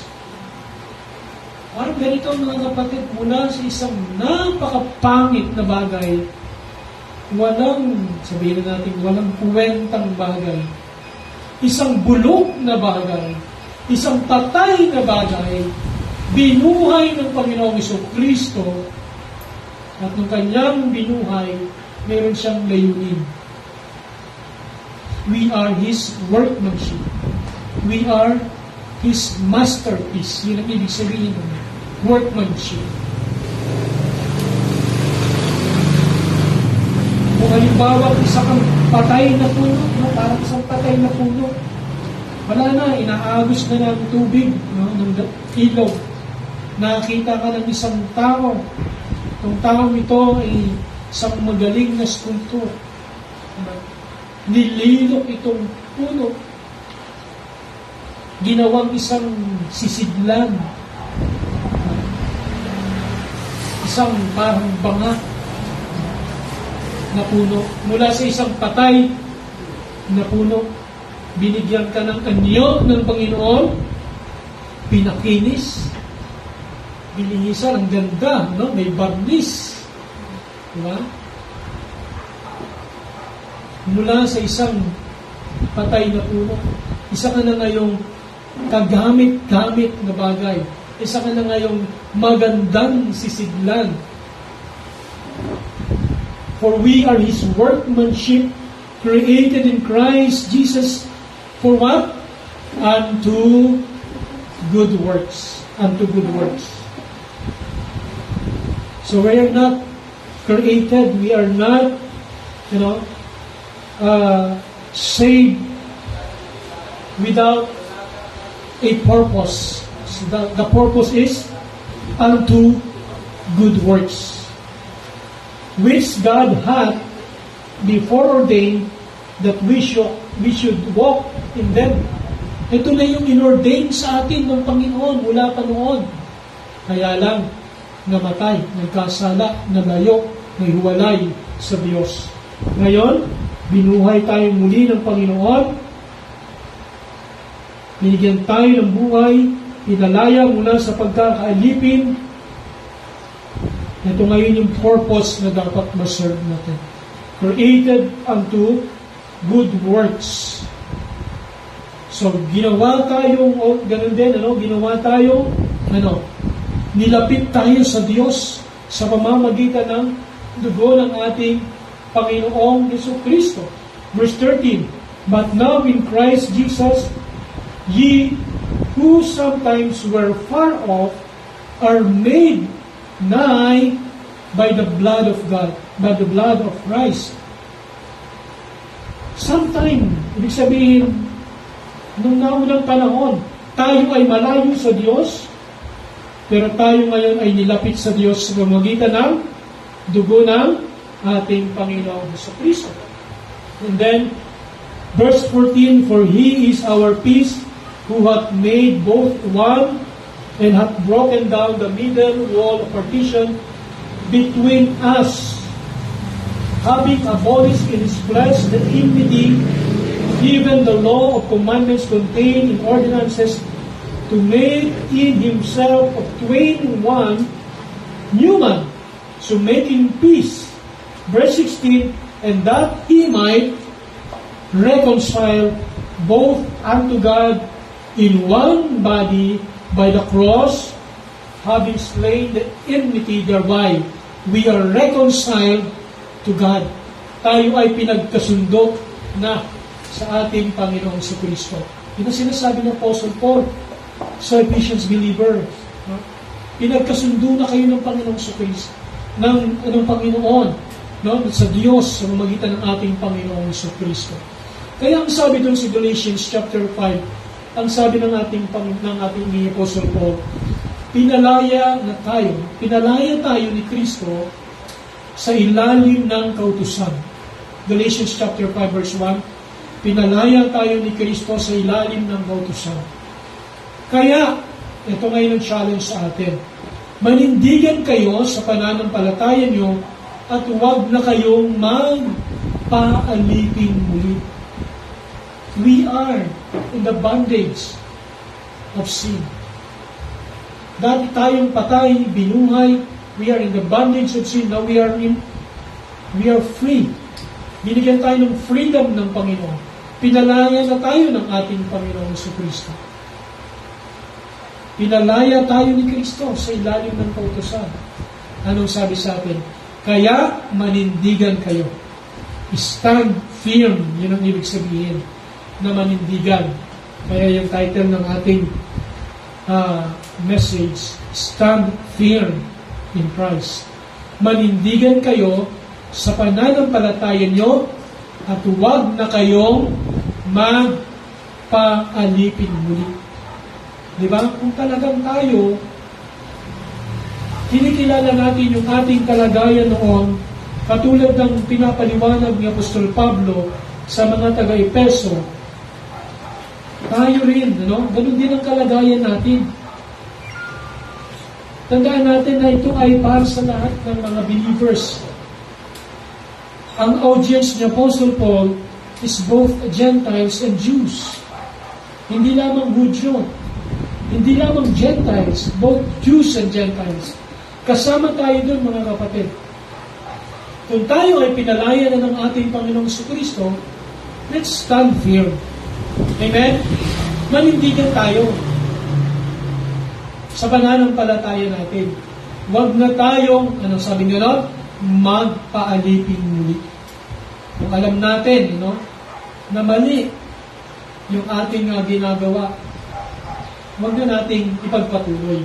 Parang ganito, mga kapatid, mula sa isang napakapangit na bagay, sabihin natin, walang puwentang bagay, isang bulok na bagay, isang patay na bagay, binuhay ng Panginoong Jesucristo, at nung kanyang binuhay, meron siyang layunin. We are His workmanship. We are His masterpiece. Yun ang ibig sabihin ng workmanship. Kung halimbawa, isa kang patay na puno, parang isang patay na puno, wala na, inaagos na ng tubig, ng ilog. nakakita ka ng isang tao. Itong taong ito ay isang magaling na skulptor. Nililok itong puno. Ginawang isang sisidlan. Isang parang banga na puno. Mula sa isang patay na puno, binigyan ka ng anyo ng Panginoon, pinakinis, binilisan, ang ganda, no? May barnis. Diba? Mula sa isang patay na puno, isa ka na ngayong kagamit-gamit na bagay. Isa ka na ngayong magandang sisidlan. For we are His workmanship, created in Christ Jesus, for what? Unto good works. Unto good works. So we are not created, we are not, saved without a purpose. So the purpose is unto good works, which God had before ordained that we should walk in them. Ito na yung inordain sa atin ng Panginoon mula pa noon. Kaya lang, namatay, nagkasala, nalayo, naghiwalay sa Diyos. Ngayon, binuhay tayo muli ng Panginoon. Binigyan tayo ng buhay, pinalaya mula sa pagkakaalipin. Ito ngayon yung purpose na dapat ma-serve natin. Created unto good works. So, ginawa tayong, ganun din, ginawa tayong, nilapit tayo sa Diyos sa pamamagitan ng dugo ng ating Panginoong Jesucristo. Verse 13, but now in Christ Jesus, ye who sometimes were far off are made nigh by the blood of God, by the blood of Christ. Sometime, ibig sabihin, nung naunang panahon, tayo ay malayo sa Diyos, pero tayo ngayon ay nilapit sa Diyos sa pamamagitan ng dugo ng ating Panginoong Jesucristo. And then, verse 14, for He is our peace, who hath made both one, and hath broken down the middle wall of partition between us, having abolished in His flesh the enmity, even the law of commandments contained in ordinances, to make in Himself of twain one new man, so making peace. Verse 16, and that He might reconcile both unto God in one body by the cross, having slain the enmity thereby, we are reconciled to God. Tayo ay pinagkasundo na sa ating Panginoong Jesucristo. Yun ang sinasabi ng Apostle Paul sa Ephesians believers. Pinagkasundo na kayo ng Panginoong Jesucristo, ng Panginoon, sa Diyos sa pamamagitan ng ating Panginoong Jesucristo. Kaya ang sabi doon sa Galatians chapter 5, ang sabi ng ating Apostle Paul, pinalaya tayo ni Kristo sa ilalim ng kautusan. Galatians chapter 5 verse 1, pinalaya tayo ni Kristo sa ilalim ng kautusan. Kaya, ito ngayon ang challenge sa atin. Manindigan kayo sa pananampalataya nyo at huwag na kayong magpaalipin muli. We are in the bondage of sin. Dati tayong patay, binuhay, we are in the bondage of sin. Now we are free. Binigyan tayo ng freedom ng Panginoon. Pinalaya na tayo ng ating Panginoong Jesucristo. Pinalaya tayo ni Kristo sa ilalim ng kautusan. Anong sabi sa atin? Kaya manindigan kayo. Stand firm. Yun ang ibig sabihin na manindigan. Kaya yung title ng ating message, Stand Firm in Christ. Manindigan kayo sa pananampalataya nyo at huwag na kayong magpaalipin muli. Di ba? Kung talagang tayo kinikilala natin yung ating kalagayan noon, katulad ng pinapaliwanag ni Apostol Pablo sa mga taga-Epeso, tayo rin, ganun din ang kalagayan natin. Tandaan natin na ito ay para sa lahat ng mga believers. Ang audience ni Apostle Paul is both Gentiles and Jews. Hindi lamang Hudyo, hindi lamang Gentiles, both Jews and Gentiles. Kasama tayo doon, mga kapatid. Kung tayo ay pinalaya na ng ating Panginoong Kristo, let's stand firm. Amen? Manindigan tayo sa pananampalataya natin. Huwag na tayong, sabi nga magpaalipin muli. Kung alam natin, na mali yung ating ginagawa, huwag na nating ipagpatuloy.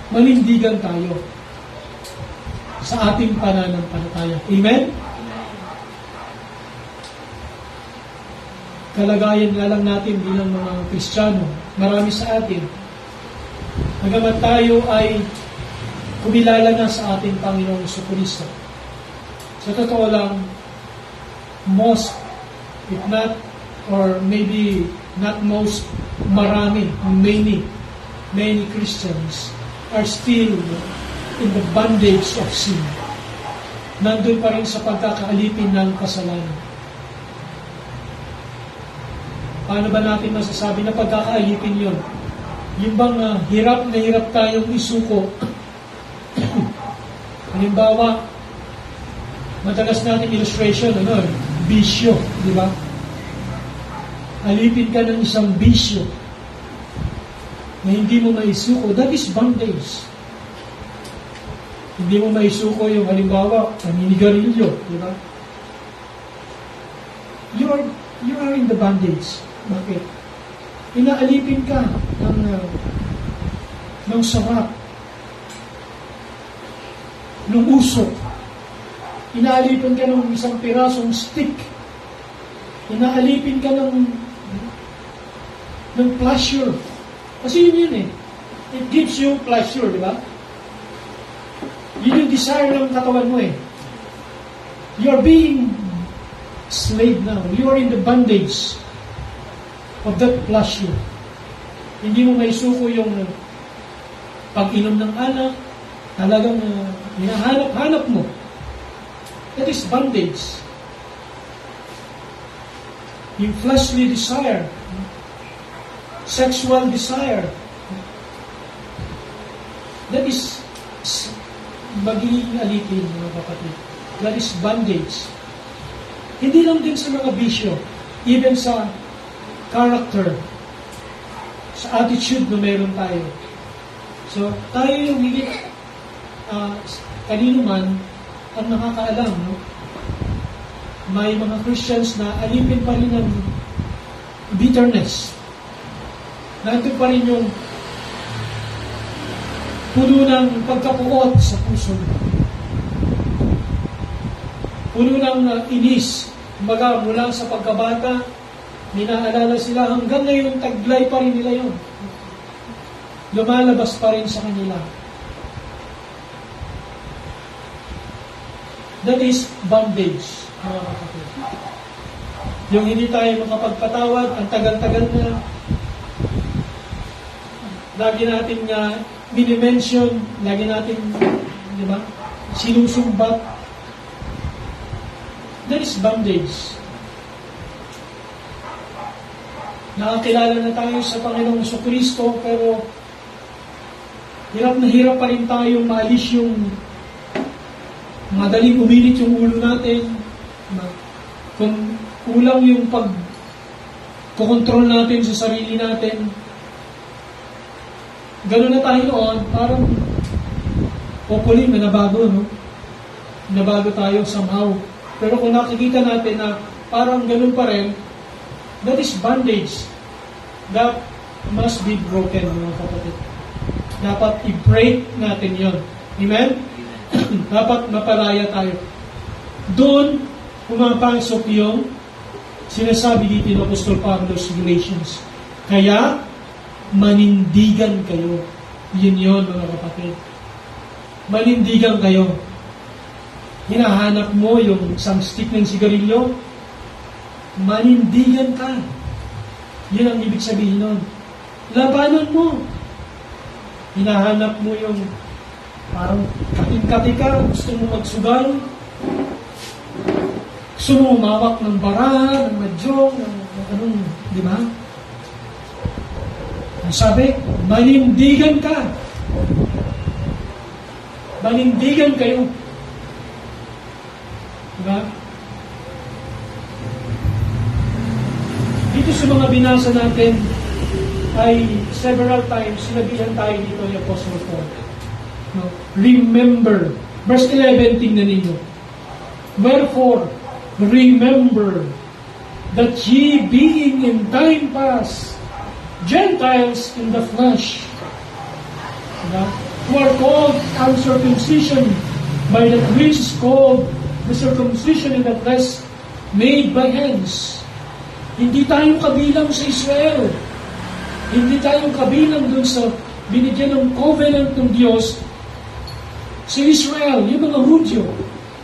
Manindigan tayo sa ating pananampalataya. Amen? Kalagayan nga lang natin bilang mga Kristiyano, marami sa atin, hanggang tayo ay kumilala na sa ating Panginoong Kristo. Sa totoo lang, most, if not, or maybe not most, many Christians are still in the bondage of sin. Nandun pa rin sa pagkakaalipin ng kasalanan. Paano ba natin masasabi na pagkakaalipin yun? Yung bang hirap na hirap tayong isuko. Halimbawa, madalas natin illustration, bisyo, di ba? Alipin ka ng isang bisyo na hindi mo maisuko, that is bondage. Hindi mo maisuko yung halimbawa, naninigarilyo, di ba? You are in the bondage. Bakit? Inaalipin ka ng sarap, ng usok. Inaalipin ka ng isang pirasong stick. Inaalipin ka ng pleasure. Kasi yun eh. It gives you pleasure, di ba? Yun yung desire ng katawan mo eh. You are being slave now. You are in the bondage of that pleasure. Hindi mo maisuko yung pag-inom ng alak, talagang hinahanap-hanap mo. That is bondage. Yung fleshly desire, sexual desire, that is magiging alipin, mga kapatid. That is bondage. Hindi lang din sa mga bisyo, even sa character, sa attitude na meron tayo. So, tayo yung higit kanino man ang nakakaalam, May mga Christians na alipin pa rin ng bitterness. Nandun pa rin yung puno ng pagkapuot sa puso. Puno ng inis. Kumbaga, mula sa pagkabata, minaalala sila hanggang ngayon, taglay pa rin nila yun. Lumalabas pa rin sa kanila. That is bondage, mga kapatid. Yung hindi tayo makapagpatawad, ang tagal-tagal na, lagi natin nga minimension, lagi natin, di ba, sinusumbat. That is bondage. Nakakilala na tayo sa Panginoong Kristo, pero hirap na hirap pa rin tayong maalis yung madaling umilit yung ulo natin. Kung kulang yung pag-control natin sa sarili natin, gano'n na tayo noon, parang hopefully na nabago, nabago tayo somehow. Pero kung nakikita natin na parang gano'n pa rin, that is bondage. That must be broken, mga kapatid. Dapat i-break natin yon. Amen? Dapat mapalaya tayo. Doon, pumapasok yung sinasabi dito ng Apostol Pablo sa Galatians. Kaya, manindigan kayo. Yun, mga kapatid. manindigan kayo. Hinahanap mo yung isang stick ng sigarilyo, manindigan ka. Yun ang ibig sabihin nun. Labanan mo. Hinahanap mo yung parang kating-kati ka, gusto mo magsugal, gusto mo umawak ng bara, ng madyong, ng anong, di ba? Ang sabi, manindigan ka. Manindigan kayo. Diba? Dito sa mga binasa natin ay several times sinabihan tayo dito ni Apostle Paul. No? Remember. Verse 11, tingnan ninyo. Wherefore, remember that ye being in time past Gentiles in the flesh, who are called uncircumcision by that which is called the circumcision in the flesh made by hands. Hindi tayo kabilang sa Israel. Hindi tayo kabilang dun sa binigyan ng covenant ng Diyos sa Israel, yung mga Hudyo.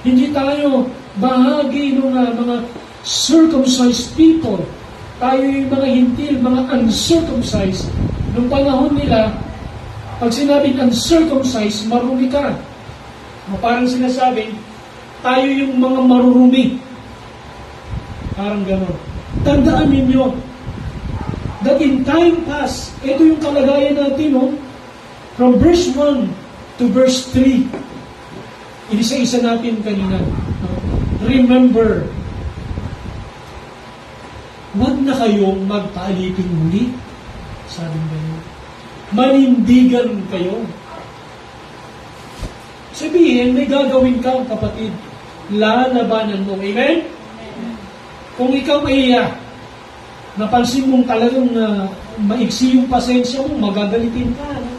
Hindi tayo bahagi ng mga circumcised people. Tayo yung mga hintil, mga uncircumcised. Noong panahon nila, pag sinabing uncircumcised, marumi ka. Parang sinasabi, tayo yung mga marurumi. Parang gano'n. Tandaan ninyo, that in time past, ito yung kalagayan natin, no? From verse 1 to verse 3. Inisa-isa natin kanina. No? Remember, huwag na kayong magpaalipin muli. Sabi nga, manindigan kayo. Sabihin, may gagawin ka, kapatid. Lalabanan mo. Amen? Kung ikaw ay napansin mong talagang maiksi yung pasensya mo, magagalitin ka. No?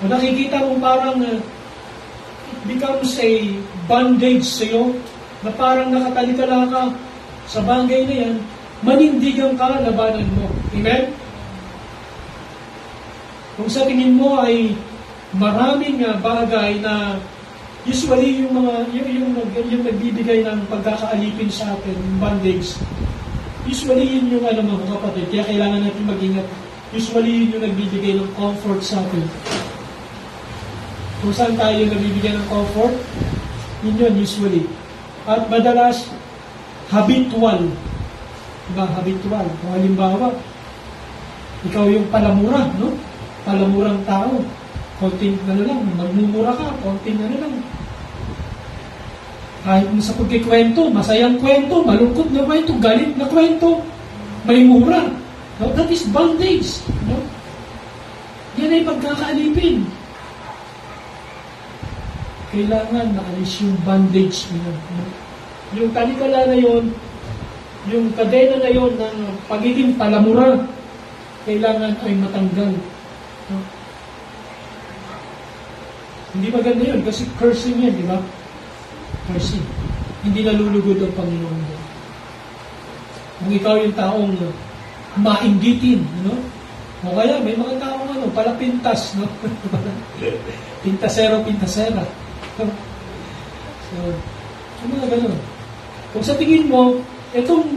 O nakikita mong parang it becomes a bondage sa'yo, na parang nakatalikala ka sa bagay na yan, manindigan ka, labanan mo. Amen? Kung sa tingin mo ay maraming bagay na usually yung nagbibigay ng pagkakaalipin sa atin, yung bondage, usually yun yung mga kapatid, kaya kailangan natin mag-ingat. Usually yun yung nagbibigay ng comfort sa atin. Kung saan tayo nagbibigay ng comfort, yun usually. At madalas, habitual. Diba? Habitual. Kung halimbawa, ikaw yung palamura, no? Palamurang tao. Konting lang, magmumura ka, konting lang. Kahit sa pagkikwento, masayang kwento, malungkot na kwento, galit na kwento, may mura. No? That is bondage. No? Yan ay pagkakaalipin. Kailangan maalis yung bandage niya. No? Yung talikala na yon, yung kadena na yon ng pagiging palamura, kailangan ay matanggal. No? Hindi maganda yun kasi cursing yan, di ba? Cursing. Hindi nalulugod ang Panginoon doon. Kung ikaw yung taong mainggitin, no? O kaya may mga taong pala pintas, no? Pintasero, pintasera. So, mga ganun. Kung sa tingin mo, itong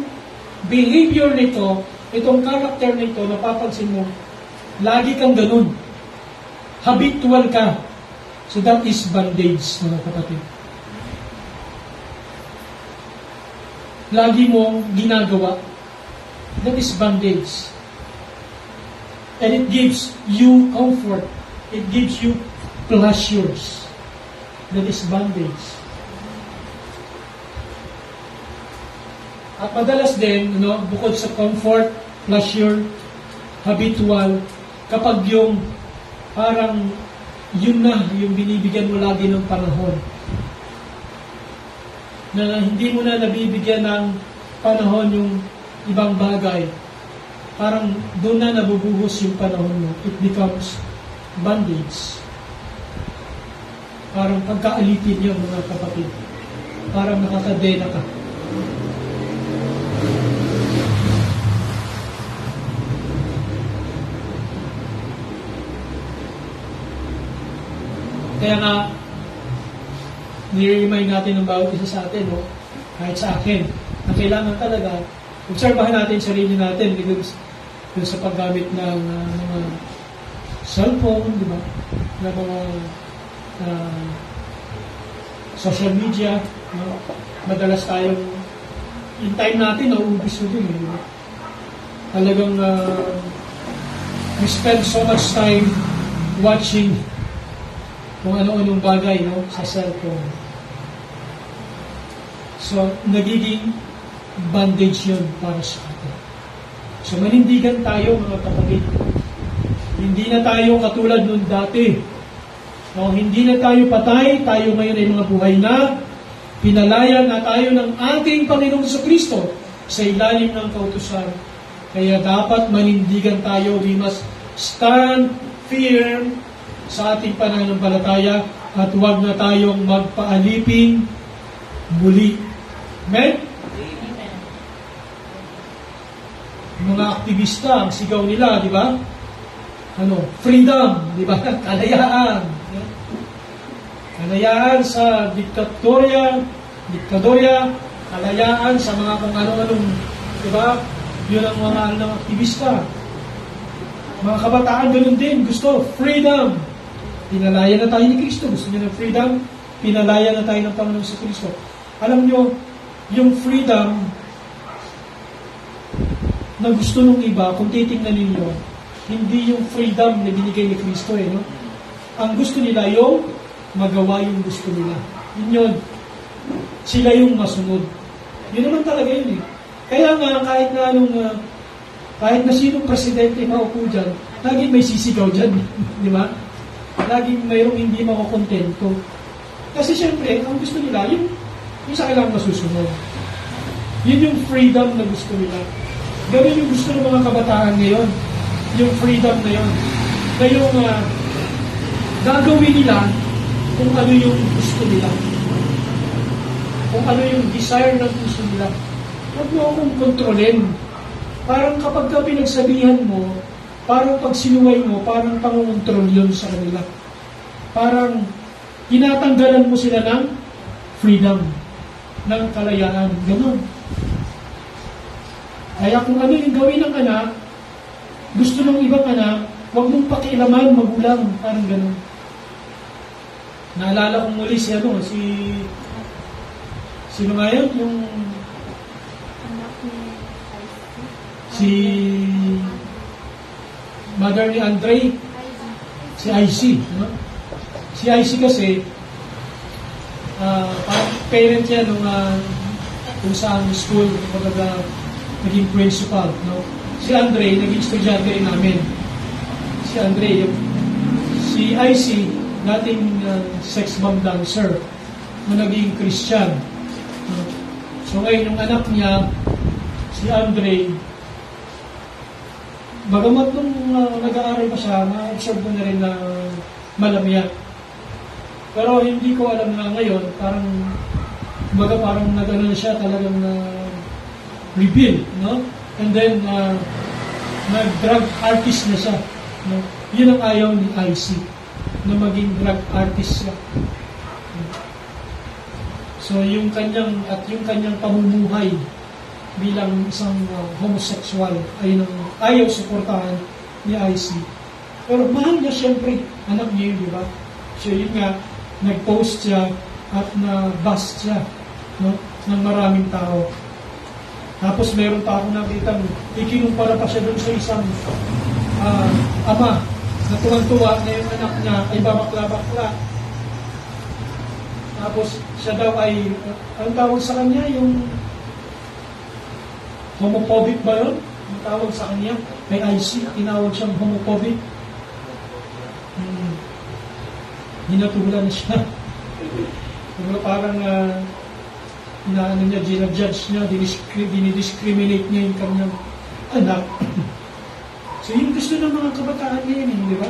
behavior nito, itong character nito, napapansin mo, lagi kang ganun. Habitual ka. So that is bondage, mga kapatid. Lagi mong ginagawa. That is bondage. And it gives you comfort. It gives you pleasures. That is bondage. At madalas din, bukod sa comfort, pleasure, habitual, kapag yung parang yun na, yung binibigyan mo lagi ng panahon. Na hindi mo na nabibigyan ng panahon yung ibang bagay. Parang doon na nabubuhos yung panahon mo. It becomes bondage. Parang pagkaalipin yun, mga kapatid. Parang nakakadena ka. Kaya nga, nire-remind natin ng bawat isa sa atin, no? Kahit sa akin, na kailangan talaga, obserbahan natin sarili natin dun sa paggamit ng mga cellphone, di ba? Na mga social media, no? Madalas tayong yung time natin, nauubos na din, di ba? Talagang we spend so much time watching kung ano-anong bagay, no, sa cellphone. So, nagiging bandage yun para sa atin. So, manindigan tayo, mga kapatid. Hindi na tayo katulad nung dati. No, hindi na tayo patay, tayo ngayon ay mga buhay na. Pinalaya na tayo ng ating Panginoong Jesucristo sa ilalim ng kautusan. Kaya dapat manindigan tayo. We must stand firm sa ating pananampalataya at huwag na tayong magpaalipin muli. Amen? Mga aktivista, ang sigaw nila, di ba? Freedom, di ba? Kalayaan. Kalayaan sa diktadorya, kalayaan sa mga kung ano-anong, di ba? Yun ang mga aktivista. Mga kabataan, ganoon din. Gusto, freedom. Pinalaya na tayo ni Kristo. Gusto niyo ng freedom? Pinalaya na tayo ng Panginoon sa Kristo. Alam niyo, yung freedom na gusto ng iba, kung titingnan ninyo, hindi yung freedom na binigay ni Kristo, no? Ang gusto nila yung magawa yung gusto nila. Yun. Sila yung masunod. Yun naman talaga yun, eh. Kaya nga, kahit na sinong presidente maupo dyan, laging may sisigaw dyan, di ba? Laging mayroong hindi makakontento. Kasi syempre, ang gusto nila, yung sa kailangan masusunod. Yun yung freedom na gusto nila. Ganun yung gusto ng mga kabataan ngayon. Yung freedom na yun. Na yung gagawin nila kung ano yung gusto nila. Kung ano yung desire ng gusto nila. Huwag mo akong kontrolin. Parang kapag ka pinagsabihan mo, parang pag sinuway mo, parang pangongontrol yun sa kanila. Parang tinatanggalan mo sila ng freedom, ng kalayaan. Ganun. Kaya kung ano yung gawin ng anak, gusto ng ibang anak, huwag mong pakialaman, magulang. Parang ganun. Naalala kong muli sino nga yun? Si mother ni Andre, si IC. No? Si IC kasi, parang parent niya kung saan school, kapag naging principal. No? Si Andre, naging estudyante rin namin. Si Andre, si IC, dating sex bomb dancer, na naging Christian. No? So ngayon, yung anak niya, si Andre, bagamat nung nag-aaral pa siya, na-observe ko na rin na malamya. Pero hindi ko alam na ngayon, parang nag-ano na siya, talagang reveal, no? And then, nag-drug artist na siya. No? Yun ang ayaw ni IC, na maging drug artist siya. So, yung kanyang pamumuhay bilang isang homosexual ay ayaw suportahan ni IC. Pero mahal niya siyempre, anak niya yun, di ba? So yun nga, nag-post siya at na-bust siya, no, ng maraming tao. Tapos meron pa ako nakita, ikinumpara pa siya doon sa isang ama na tuwang-tuwa na yung anak niya ay babakla-bakla. Tapos siya daw ay, ang tawag sa kanya, yung homophobic ba yun? Ang tawag sa kanya, may IC, tinawag siyang homophobic. Hinatulan siya. Parang inaano niya, ginajudge niya, dinidiscriminate niya yung kanyang anak. So yung gusto ng mga kabataan ngayon, di ba?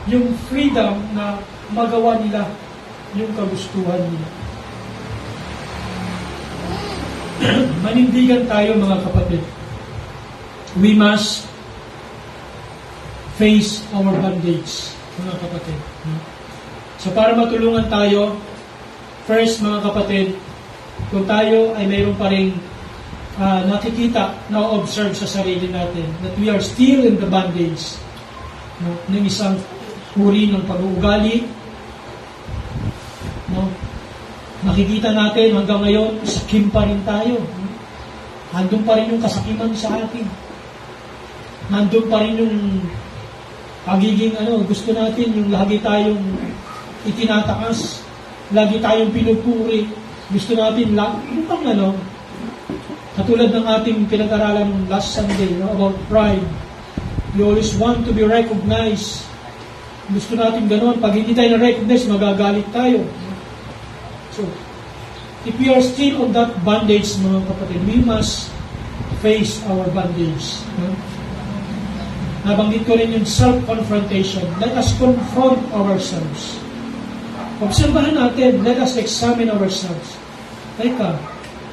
Yung freedom na magawa nila yung kagustuhan nila. Manindigan tayo, mga kapatid. We must face our bondage, mga kapatid. So para matulungan tayo, first mga kapatid, kung tayo ay mayroon pa rin nakikita, na-observe sa sarili natin that we are still in the bondage ng isang uri ng pag-uugali. Nakikita natin hanggang ngayon, sakim pa rin tayo. Nandun pa rin yung kasakiman sa atin. Nandun pa rin yung pagiging gusto natin, yung lagi tayong itinatakas, lagi tayong pinupuri, gusto natin, katulad ng ating pinag-aralan last Sunday, about pride. We always want to be recognized. Gusto natin gano'n. Pag hindi tayo na-recognize, magagalit tayo. So, if we are still on that bondage, mga kapatid, we must face our bondage. Nabanggit ko rin yung self-confrontation. Let us confront ourselves. Obserbahan natin, let us examine ourselves. Teka,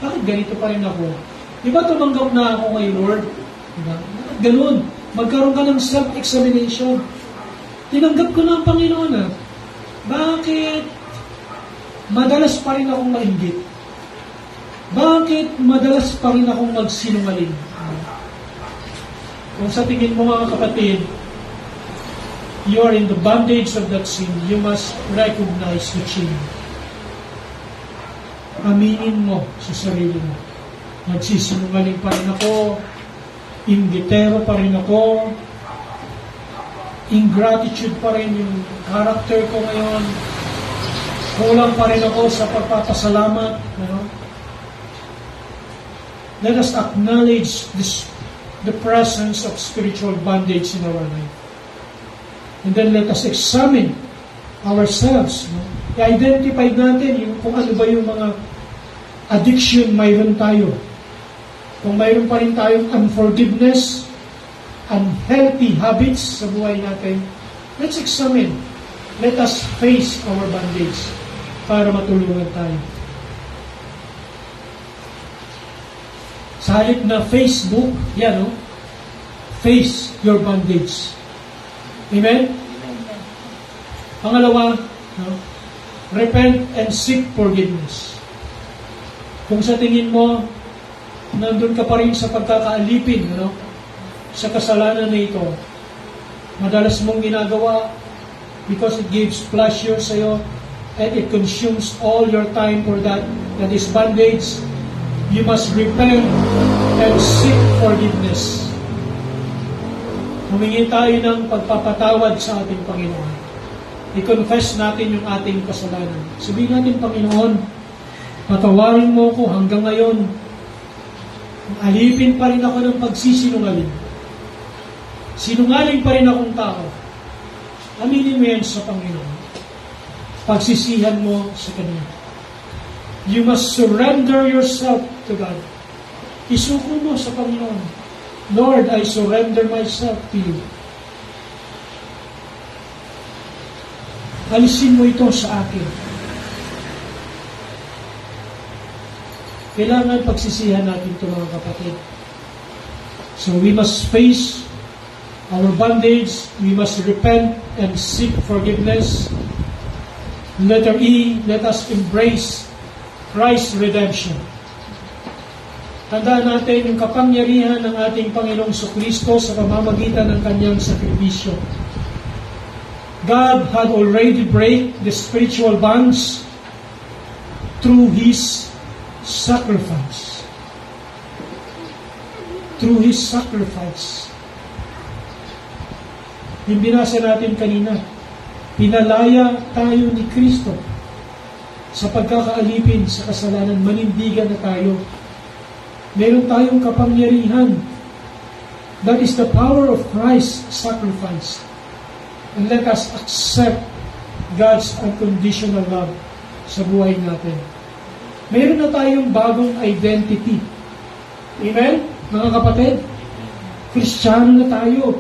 bakit ganito pa rin ako? Di ba tumanggap na ako kay Lord? Diba? Bakit ganun? Magkaroon ka ng self-examination. Tinanggap ko na ang Panginoon Bakit madalas pa rin akong mainggit? Bakit madalas pa rin akong magsinungaling? Kung sa tingin mo mga kapatid, you are in the bondage of that sin, you must recognize the sin. Aminin mo sa sarili mo. Nagsisinungaling pa rin ako, inggitero pa rin ako, ingratitude pa rin yung character ko ngayon, kulang pa rin ako sa pagpapasalamat. Let us acknowledge the presence of spiritual bondage in our life. And then let us examine ourselves. I-identify natin kung ano ba yung mga addiction mayroon tayo. Kung mayroon pa rin tayong unforgiveness, unhealthy habits sa buhay natin, let's examine. Let us face our bondage para matulungan tayo. Sa halip na Facebook, face your bondage. Amen? Pangalawa, repent and seek forgiveness. Kung sa tingin mo, nandun ka pa rin sa pagkakaalipin, sa kasalanan na ito, madalas mong ginagawa because it gives pleasure sa iyo and it consumes all your time for that is bondage. You must repent and seek forgiveness. Humingi tayo ng pagpapatawad sa ating Panginoon. I-confess natin yung ating kasalanan. Sabihin natin, Panginoon, patawarin mo ko hanggang ngayon. Alipin pa rin ako ng pagsisinungaling. Sinungaling pa rin akong tao. Aminin mo yan sa Panginoon. Pagsisihan mo sa Kanya. You must surrender yourself to God. Isuko mo sa Panginoon. Lord, I surrender myself to you. Alisin mo ito sa akin. Kailangan pagsisihan natin ito, mga kapatid. So we must face our bondage. We must repent and seek forgiveness. Letter E, let us embrace Christ's redemption. Tandaan natin yung kapangyarihan ng ating Panginoong Kristo sa pamamagitan ng kanyang sakripisyo. God had already break the spiritual bonds through His sacrifice. Through His sacrifice. Yung binasa natin kanina, pinalaya tayo ni Kristo sa pagkakaalipin sa kasalanan, manindigan na tayo. Meron tayong kapangyarihan. That is the power of Christ's sacrifice. And let us accept God's unconditional love sa buhay natin. Meron na tayong bagong identity. Amen? Mga kapatid, Kristiyano na tayo.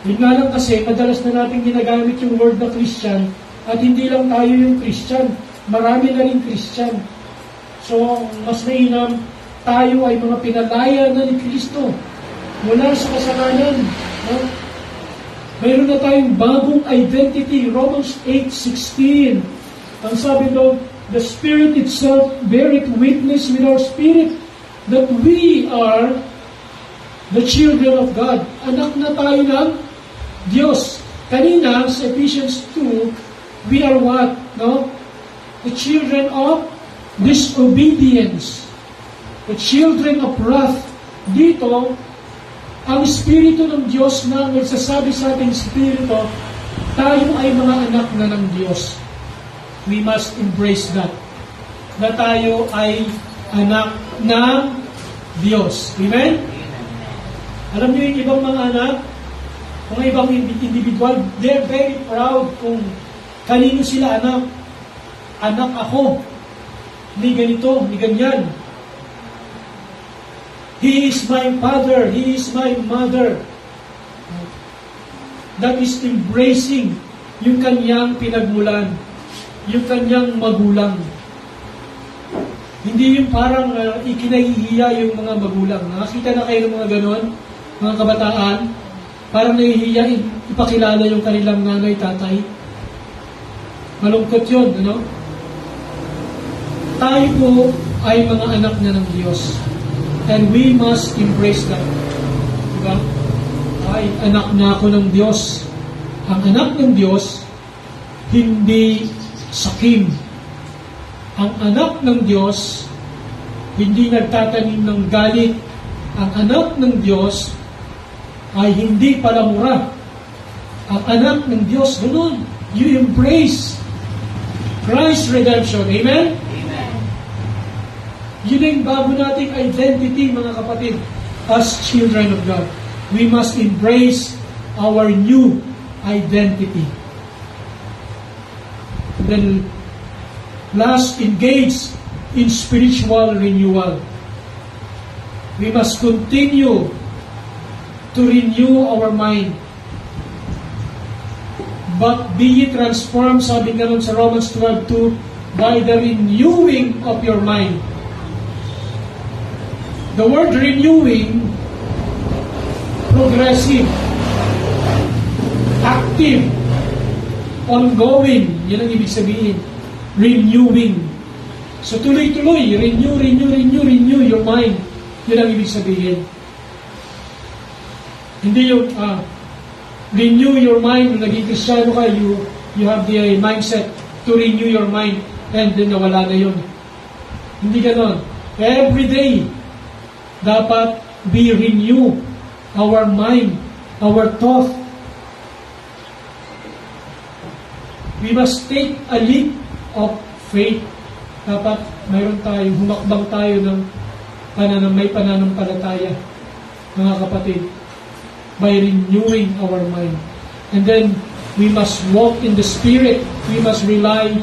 Yun nga lang kasi, madalas na natin ginagamit yung word na Christian at hindi lang tayo yung Christian. Marami na rin Christian. So, mas mainam, tayo ay mga pinalaya na ni Kristo mula sa kasalanan. Mayroon na tayong bagong identity. Romans 8:16. Ang sabi doon, the Spirit itself beareth witness with our spirit that we are the children of God. Anak na tayo ng Diyos. Kanina, sa Ephesians 2, we are what? No? The children of disobedience. The children of wrath. Dito, ang Espiritu ng Diyos na nagsasabi sa ating Espiritu, tayo ay mga anak na ng Diyos. We must embrace that. Na tayo ay anak ng Diyos. Amen? Alam niyo yung ibang mga anak, mga ibang individual, they're very proud kung kanino sila anak. Anak ako. Ni ganito, ni ganyan. He is my father. He is my mother. That is embracing yung kanyang pinagmulan. Yung kanyang magulang. Hindi yung parang ikinahihiya yung mga magulang. Nakakita na kayo ng mga ganon, mga kabataan, parang nahihiya ipakilala yung kanilang nanay, tatay. Malungkot yun, ano? Tayo po ay mga anak na ng Diyos. And we must embrace that. Diba? Ay, anak na ako ng Diyos. Ang anak ng Diyos, hindi sakim. Ang anak ng Diyos, hindi nagtatanim ng galit. Ang anak ng Diyos ay hindi palamura. Ang anak ng Diyos, ganun. You embrace Christ's redemption. Amen? Yun ang bago nating identity, mga kapatid, as children of God. We must embrace our new identity. And then, last, engage in spiritual renewal. We must continue to renew our mind. But be ye transformed, sabi nga nun sa Romans 12:2, by the renewing of your mind. The word renewing, progressive, active, ongoing, yan ang ibig sabihin. Renewing. So tuloy-tuloy, renew your mind. Yan ang ibig sabihin. Hindi yung renew your mind, nung naging Kristiyano ka, you have the mindset to renew your mind and then nawala na yun. Hindi ganon. Every day, dapat we renew our mind, our thought. We must take a leap of faith. Dapat mayroon tayo, humakbang tayo ng may pananampalataya, mga kapatid, by renewing our mind. And then, we must walk in the Spirit. We must rely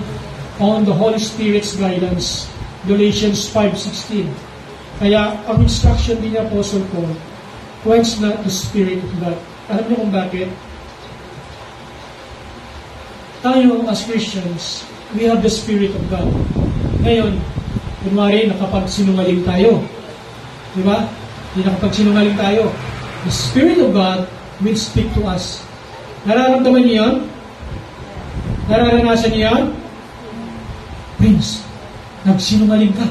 on the Holy Spirit's guidance. Galatians 5:16. Kaya, ang instruction din ni Apostle Paul, quench not the Spirit of God. Alam niyo kung bakit? Tayo, as Christians, we have the Spirit of God. Ngayon, kunwari, nakapagsinungaling tayo. Di ba? Hindi nakapagsinungaling tayo. The Spirit of God will speak to us. Nararamdaman niyo yan? Nararanasan niyo yan? Prince, nagsinungaling ka.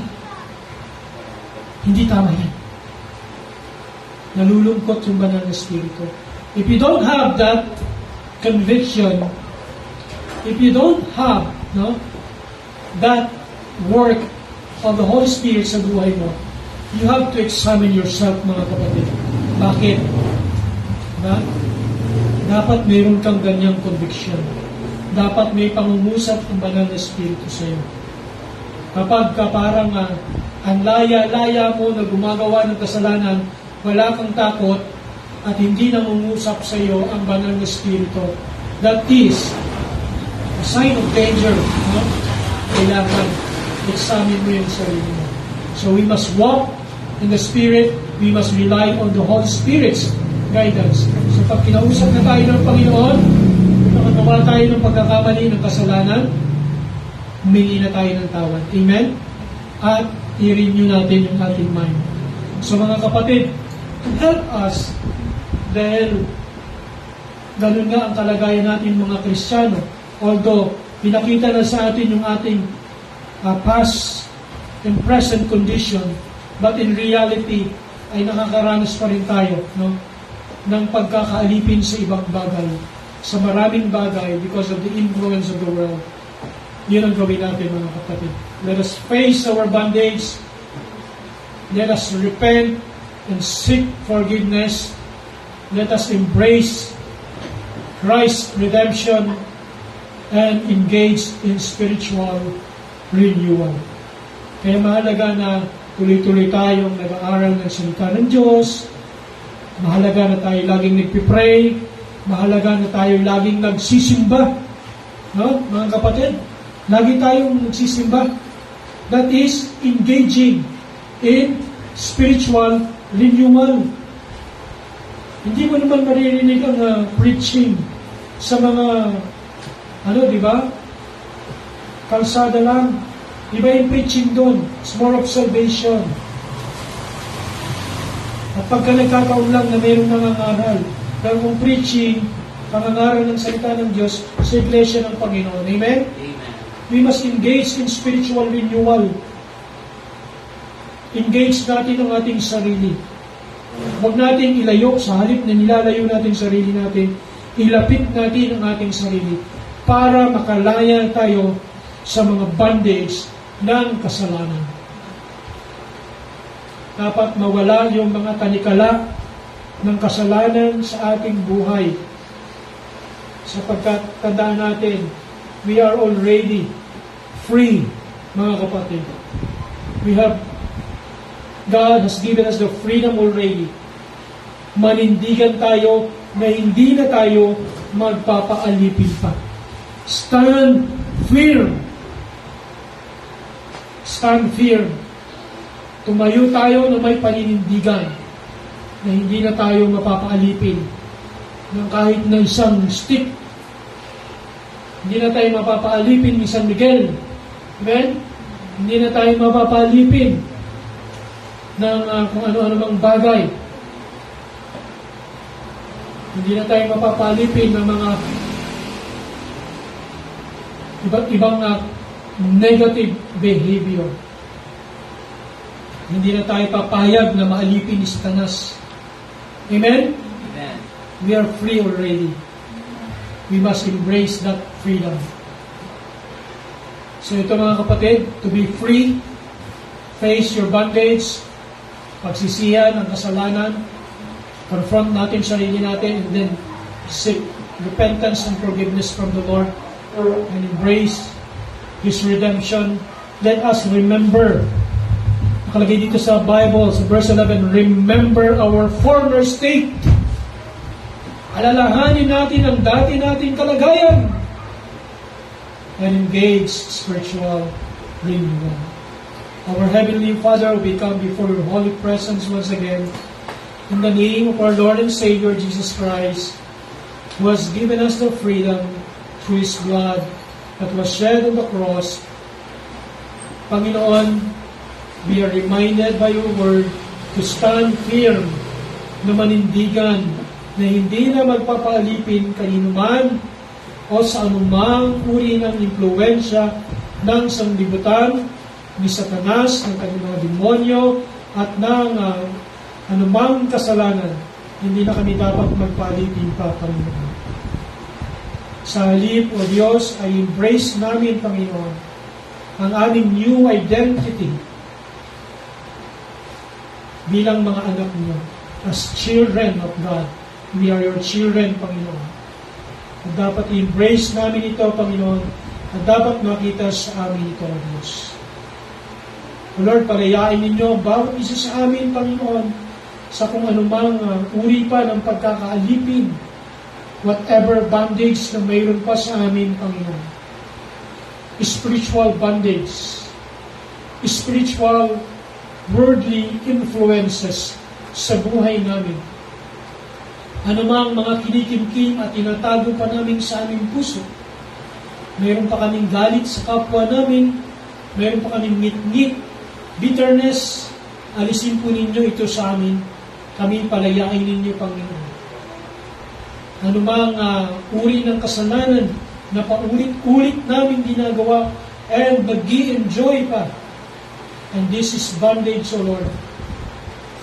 Hindi tama yan. Nalulungkot yung banal na Espiritu. If you don't have that conviction, if you don't have that work of the Holy Spirit sa buhay mo, you have to examine yourself, mga kapatid. Bakit? Dapat mayroon kang ganyang conviction. Dapat may pangungusap ang banal na Espiritu sa iyo. Kapag ka parang ang laya-laya mo na gumagawa ng kasalanan, wala kang takot at hindi nangungusap sa iyo ang banal na Espiritu, that is a sign of danger. Kailangan examine mo yung sarili mo. So we must walk in the Spirit. We must rely on the Holy Spirit's guidance. So pag kinausap na tayo ng Panginoon, nakagawa tayo ng pagkakamali ng kasalanan, humingi na tayo ng tawad. Amen? At i-renew natin yung ating mind. So mga kapatid, to help us, dahil Ganun nga ang kalagayan natin mga Kristiyano. Although, pinakita na sa atin yung ating past and present condition, but in reality, ay nakakaranas pa rin tayo, no, ng pagkakaalipin sa ibang bagay, sa maraming bagay because of the influence of the world. Yun ang gawin natin mga kapatid. Let us face our bondage. Let us repent and seek forgiveness. Let us embrace Christ's redemption and engage in spiritual renewal. Kaya mahalaga na tuloy-tuloy tayong nag-aaral ng salita ng Diyos. Mahalaga na tayo laging nagpipray. Mahalaga na tayo laging nagsisimba. No, mga kapatid? Lagi tayong nagsisimba. That is engaging in spiritual renewal. Hindi mo naman maririnig ang preaching sa mga, di ba? Kalsada lang. Iba yung preaching doon. It's more of salvation. At pagka nagkataon lang na mayroong nangangaral, pero kung preaching, pangangaral ng salita ng Diyos sa Iglesia ng Panginoon. Amen? Amen. We must engage in spiritual renewal. Engage natin ang ating sarili. Huwag natin ilayo sa halip na nilalayo natin sarili natin. Ilapit natin ang ating sarili para makalaya tayo sa mga bondage ng kasalanan. Dapat mawala yung mga tanikala ng kasalanan sa ating buhay. Sapagkat tandaan natin, we are already free, mga kapatid. God has given us the freedom already. Manindigan tayo na hindi na tayo magpapaalipin pa. Stand firm. Stand firm. Tumayo tayo na may paninindigan na hindi na tayo mapapaalipin ng kahit na isang stick. Hindi na tayo mapapaalipin ni San Miguel. Amen? Hindi na tayo mapapaalipin ng kung ano-ano mang bagay. Hindi na tayo mapapalipin ng mga iba't ibang negative behavior. Hindi na tayo papayag na maalipin ni Satanas. Amen? Amen. We are free already. We must embrace that freedom. So ito mga kapatid, to be free, face your bondage, pagsisihan ng kasalanan, confront natin sarili natin, and then seek repentance and forgiveness from the Lord, and embrace His redemption. Let us remember, nakalagay dito sa Bible, sa verse 11, remember our former state. Alalahanin natin ang dati nating kalagayan, and engage spiritual renewal. Our Heavenly Father, we come before your holy presence once again in the name of our Lord and Savior Jesus Christ, who has given us the freedom through His blood that was shed on the cross. Panginoon, we are reminded by your word to stand firm, na manindigan, na hindi na magpapaalipin kanino man o sa anumang uri ng impluensya ng sanglibutan, ni Satanas, ng kanyang mga demonyo, at ng anumang kasalanan. Hindi na kami dapat magpaalipin pa, Panginoon. Sa halip, O Diyos, ay embrace namin, Panginoon, ang aming new identity bilang mga anak niyo, as children of God. We are your children, Panginoon. At dapat i-embrace namin ito, Panginoon, at dapat makita sa amin ito, O Diyos. O Lord, palayain ninyo bawat isa sa amin, Panginoon, sa kung anumang uri pa ng pagkakaalipin, whatever bondage na mayroon pa sa amin, Panginoon. Spiritual bondage, spiritual worldly influences sa buhay namin. Anumang mga kinikimkim at tinatago pa namin sa aming puso. Mayroon pa kaming galit sa kapwa namin, mayroon pa kaming ngit-ngit, bitterness, alisin po ninyo ito sa amin. Kami palayain ninyo, Panginoon. anumang uri ng kasalanan na paulit-ulit namin ginagawa and nag-i-enjoy pa. And this is bondage, O Lord.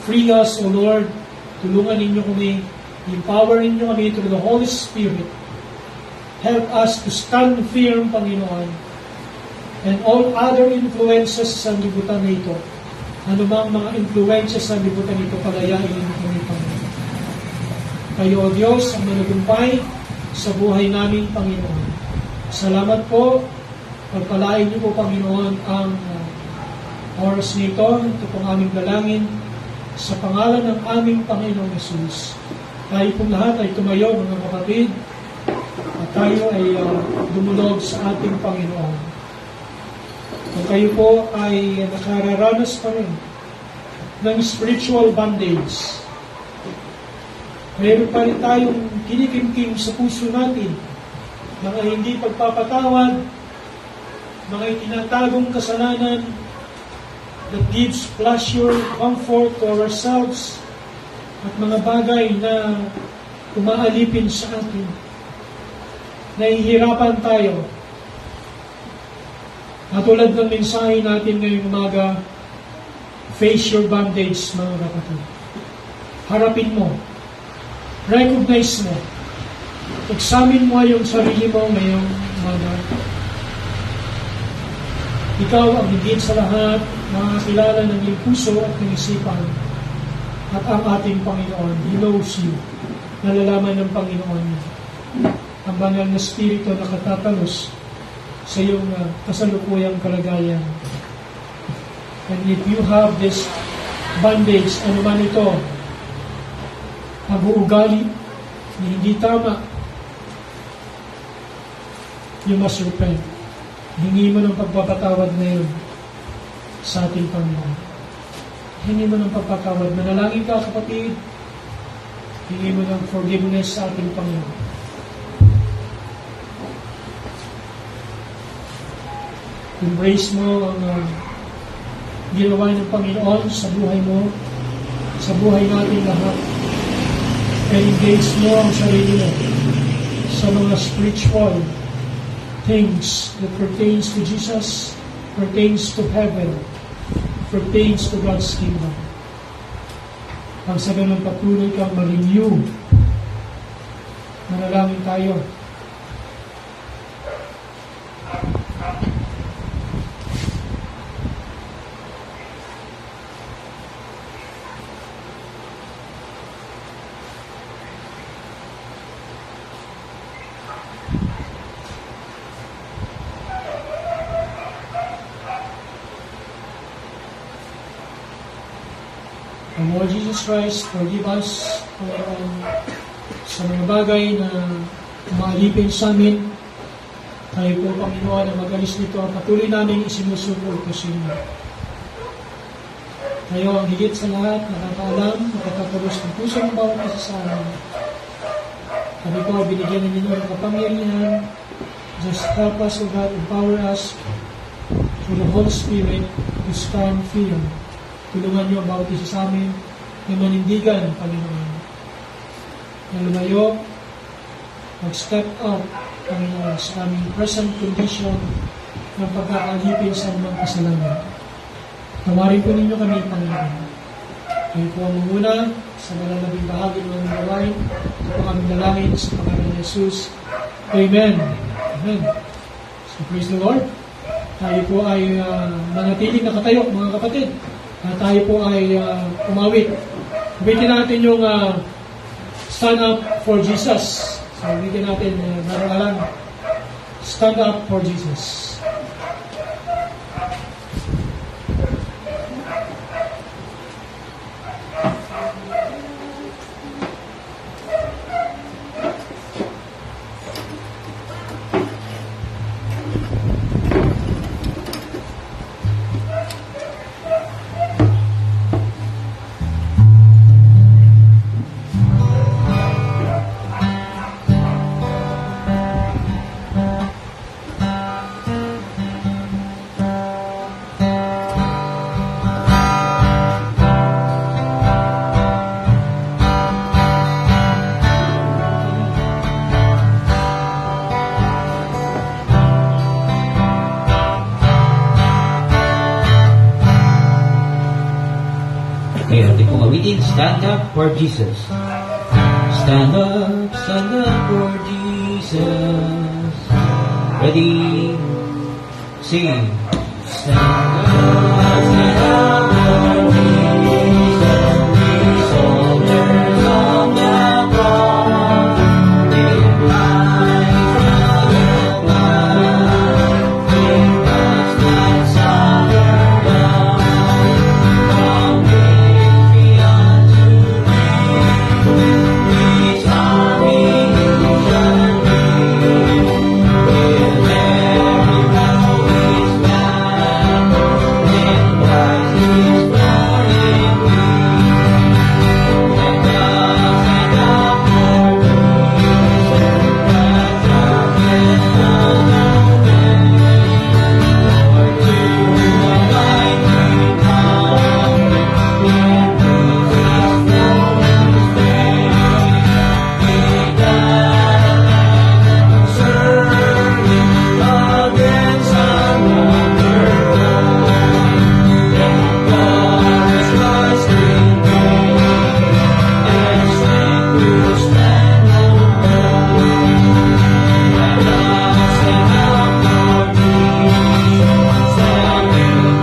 Free us, O Lord. Tulungan ninyo kami. Empower ninyo kami through the Holy Spirit. Help us to stand firm, Panginoon. And all other influences sa libutan na ito, anumang mga influences sa libutan ito, palayain ninyo kami, Panginoon. Kayo, O Diyos, ang manugumpay sa buhay namin, Panginoon. Salamat po. Pagpalain niyo po, Panginoon, ang oras nito. Ito pong aming dalangin sa pangalan ng aming Panginoong Jesus. Tayo pong lahat ay tumayo, mga kapatid, at tayo ay dumulog sa ating Panginoon. Kung kayo po ay nakararanas pa rin ng spiritual bondage, mayroon pa rin tayong kinikimkim sa puso natin, mga hindi pagpapatawad, mga itinatagong kasalanan that gives pleasure, comfort to ourselves, at mga bagay na umaalipin sa atin. Nahihirapan tayo. At tulad ng mensahe natin ngayong umaga, face your bondage, mga kapatid. Harapin mo. Recognize mo. Examine mo yung sarili mo ngayong umaga. Ikaw ang higit sa lahat makakilala ng iyong puso at ng isipan. At ang ating Panginoon, He knows you. Nalalaman ng Panginoon niya. Ang banal na spirito na katatalos sa iyong kasalukuyang kalagayan. And if you have this bondage, ano man ito, pag-uugali na hindi tama, you must repent. Hingi mo ng pagpapatawad ngayon sa ating Panginoon. Hingi mo ng pagpapatawad. Manalangin ka, kapatid. Hingi mo ng forgiveness sa ating Panginoon. Embrace mo ang ginawa ng Panginoon sa buhay mo, sa buhay natin lahat. And engage mo ang sarili mo sa mga spiritual things that pertains to Jesus, pertains to heaven, pertains to God's kingdom. Ang sa ganun patuloy kang ma-renew. Manalangin tayo. Ang Lord Jesus Christ, forgive us sa mga bagay na umaalipin sa amin. Tayo po, Panginoon, na mag-alis nito at patuloy namin isinusuko ito sa inyo. Tayo ang higit sa lahat, nakakaalam, nakatapulos ng puso ng bawat isa sa amin. Kami po, binigyan ninyo ng kapangyarihan. Just help us, O God, empower us through the Holy Spirit to stand firm. Tulungan niyo ang bawat isa sa amin na manindigan, Panginoon. Na lumayo, mag-step out, Panginoon, sa aming present condition ng pagkakaalipin sa mga kasalanan. Tawarin po ninyo kami, Panginoon. Kayo po ang muna sa malalabing bahagi ng aming gawain. Ito po aming dalangin sa pangalan ni Jesus. Amen. Amen. So praise the Lord. Tayo po ay manatiling nakatayo, mga kapatid. Tayo po ay umawit. Umitin natin yung Stand Up for Jesus. So, umitin natin narangalan. Stand Up for Jesus. Okay, ating pong awitin, Stand Up for Jesus. Stand up for Jesus. Ready? Sing. Stand up for Jesus. We soldiers of the cross. In life of blood, in us that suffer down, from victory unto reign. His army shall be, with every bow is bound, in Christ His glory we. Let us stand up for Jesus, as darkness will not bend. For to the light we come, in whose is glorious strength. We died serving against another God. Then God is Christ in vain, and strength will stand alone. Let us stand up for Jesus, and with His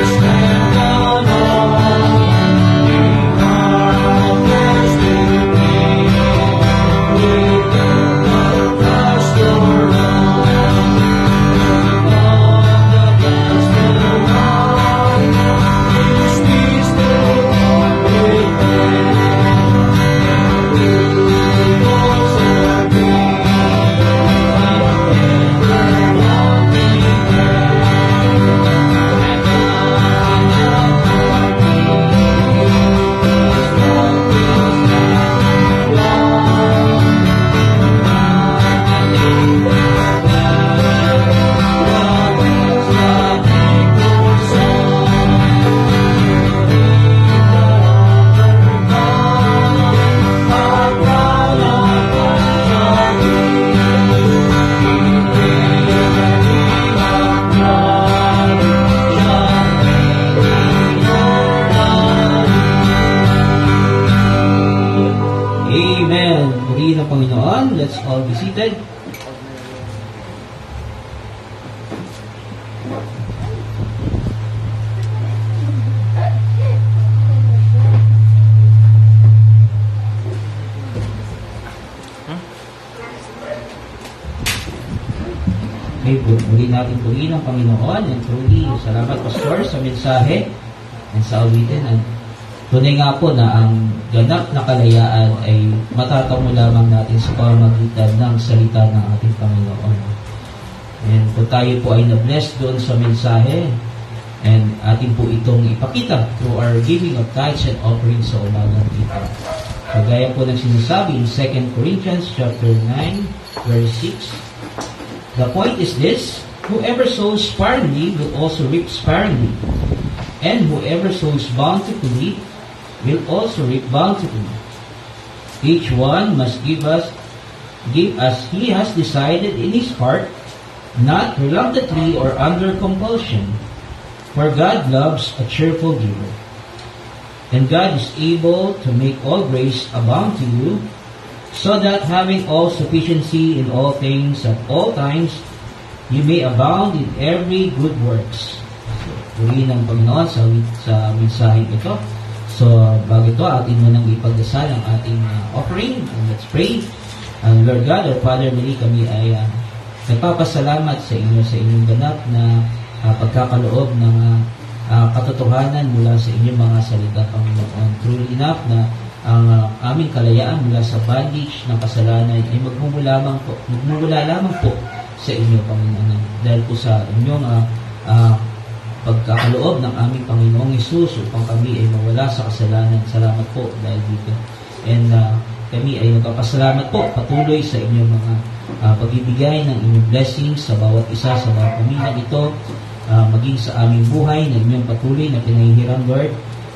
strength alone, we are ours to gain. We do not trust your own. Of the gospel high, His peace will come with them. We also agree, and ever walking there. And nothing else for me, His love will stand long. Nothing but better, what is nothing but song. Our crown of what shall be, Amen. Purihin ng Panginoon. Let's all be seated. Okay, muli natin purihin ang Panginoon. And truly, salamat Pastor sa mensahe and sa awitin. And tunay nga po na ang ganap na kalayaan ay matatamo lamang natin sa pamamagitan ng salita ng ating Panginoon. And kung tayo po ay na-bless doon sa mensahe, and atin po itong ipakita through our giving of tithes and offerings sa umagang ito. So gaya po ng sinasabi in 2 Corinthians chapter 9, verse 6, the point is this: whoever sows sparingly will also reap sparingly, and whoever sows bountifully will also reap bountifully. Each one must give as he has decided in his heart, not reluctantly or under compulsion, for God loves a cheerful giver. And God is able to make all grace abound to you, so that having all sufficiency in all things at all times, you may abound in every good works. So, purihin ng Panginoon sa mensaheng ito. So, bago ito, atin mo nang ipagdasal ang ating offering. And let's pray. Lord God, our Father, muli kami ay nagpapasalamat sa inyong ganap na pagkakaloob ng katotohanan mula sa inyong mga salita, Panginoon. Truly enough na ang aming kalayaan mula sa bondage ng kasalanan ay magmumula lamang po sa inyo, Panginoon. Dahil po sa inyong pagkakaloob ng aming Panginoong Hesus upang kami ay mawala sa kasalanan. Salamat po dahil dito. And kami ay nagpapasalamat po patuloy sa inyong mga pagbibigay ng inyong blessings sa bawat isa sa mga pamilya ito, maging sa aming buhay na inyong patuloy na pinahihiram, Lord.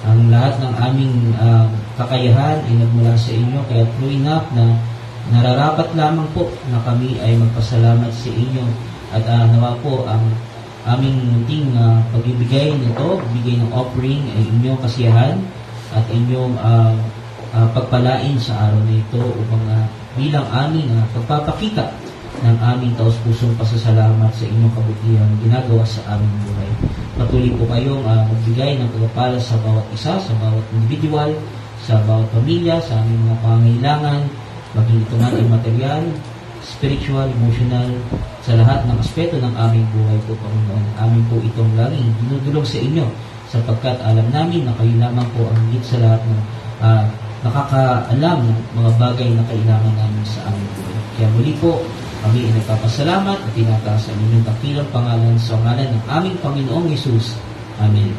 Ang lahat ng aming kakayahan ay nagmula sa inyo, kaya true enough na nararapat lamang po na kami ay magpasalamat sa inyo at nawa po ang aming munting pagbibigay nito, bigay ng offering ay inyong kasiyahan at inyong pagpalain sa araw na ito upang bilang aming pagpapakita ng aming taos-pusong pasasalamat sa inyong kabutihan ginagawa sa aming buhay. Patuloy po kayong magbigay ng pagpapala sa bawat isa, sa bawat individual, sa bawat pamilya, sa aming mga pangangailangan, maging ito man ay material, spiritual, emotional, sa lahat ng aspeto ng aming buhay po, Panginoon. Amin po itong laging dinudulog sa inyo sapagkat alam namin na kayo lamang po ang higit sa lahat ng nakakaalam ng mga bagay na kailangan namin sa aming buhay. Kaya muli po, kami ay nagpapasalamat at tinataas ang inyong dakilang pangalan sa ngalan ng aming Panginoong Yesus. Amen.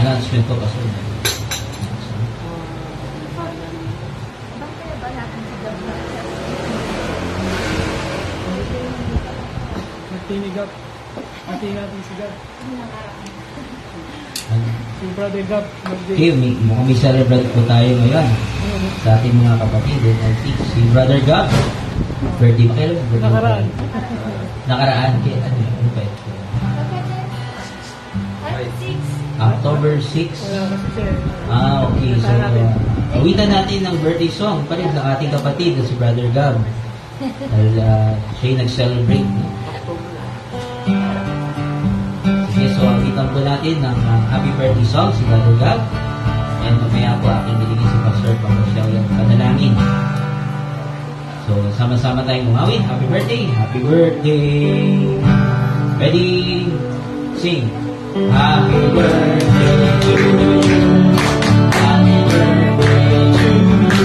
Announcement po kasi. Nagtinigap. Ating natin si Gab. Si Brother Gab. Okay, mukhang may celebrate po tayo ngayon sa ating mga kapatid. Si Brother Gab. Birthday pa kayo? Nakaraan. Nakaraan. Ano ba ito? October 6. Okay. So, awitan natin ng birthday song pa rin sa ating kapatid na si Brother Gab. Dahil siya'y nag-celebrate. Sige, so awitan po natin ng happy birthday song si Brother Gab. And mamaya po aking biligin si Pastor Pangosyaw yung panalangin. So, sama-sama tayong umawit. Happy birthday! Happy birthday! Ready? Sing! Happy birthday to you. Happy birthday to you.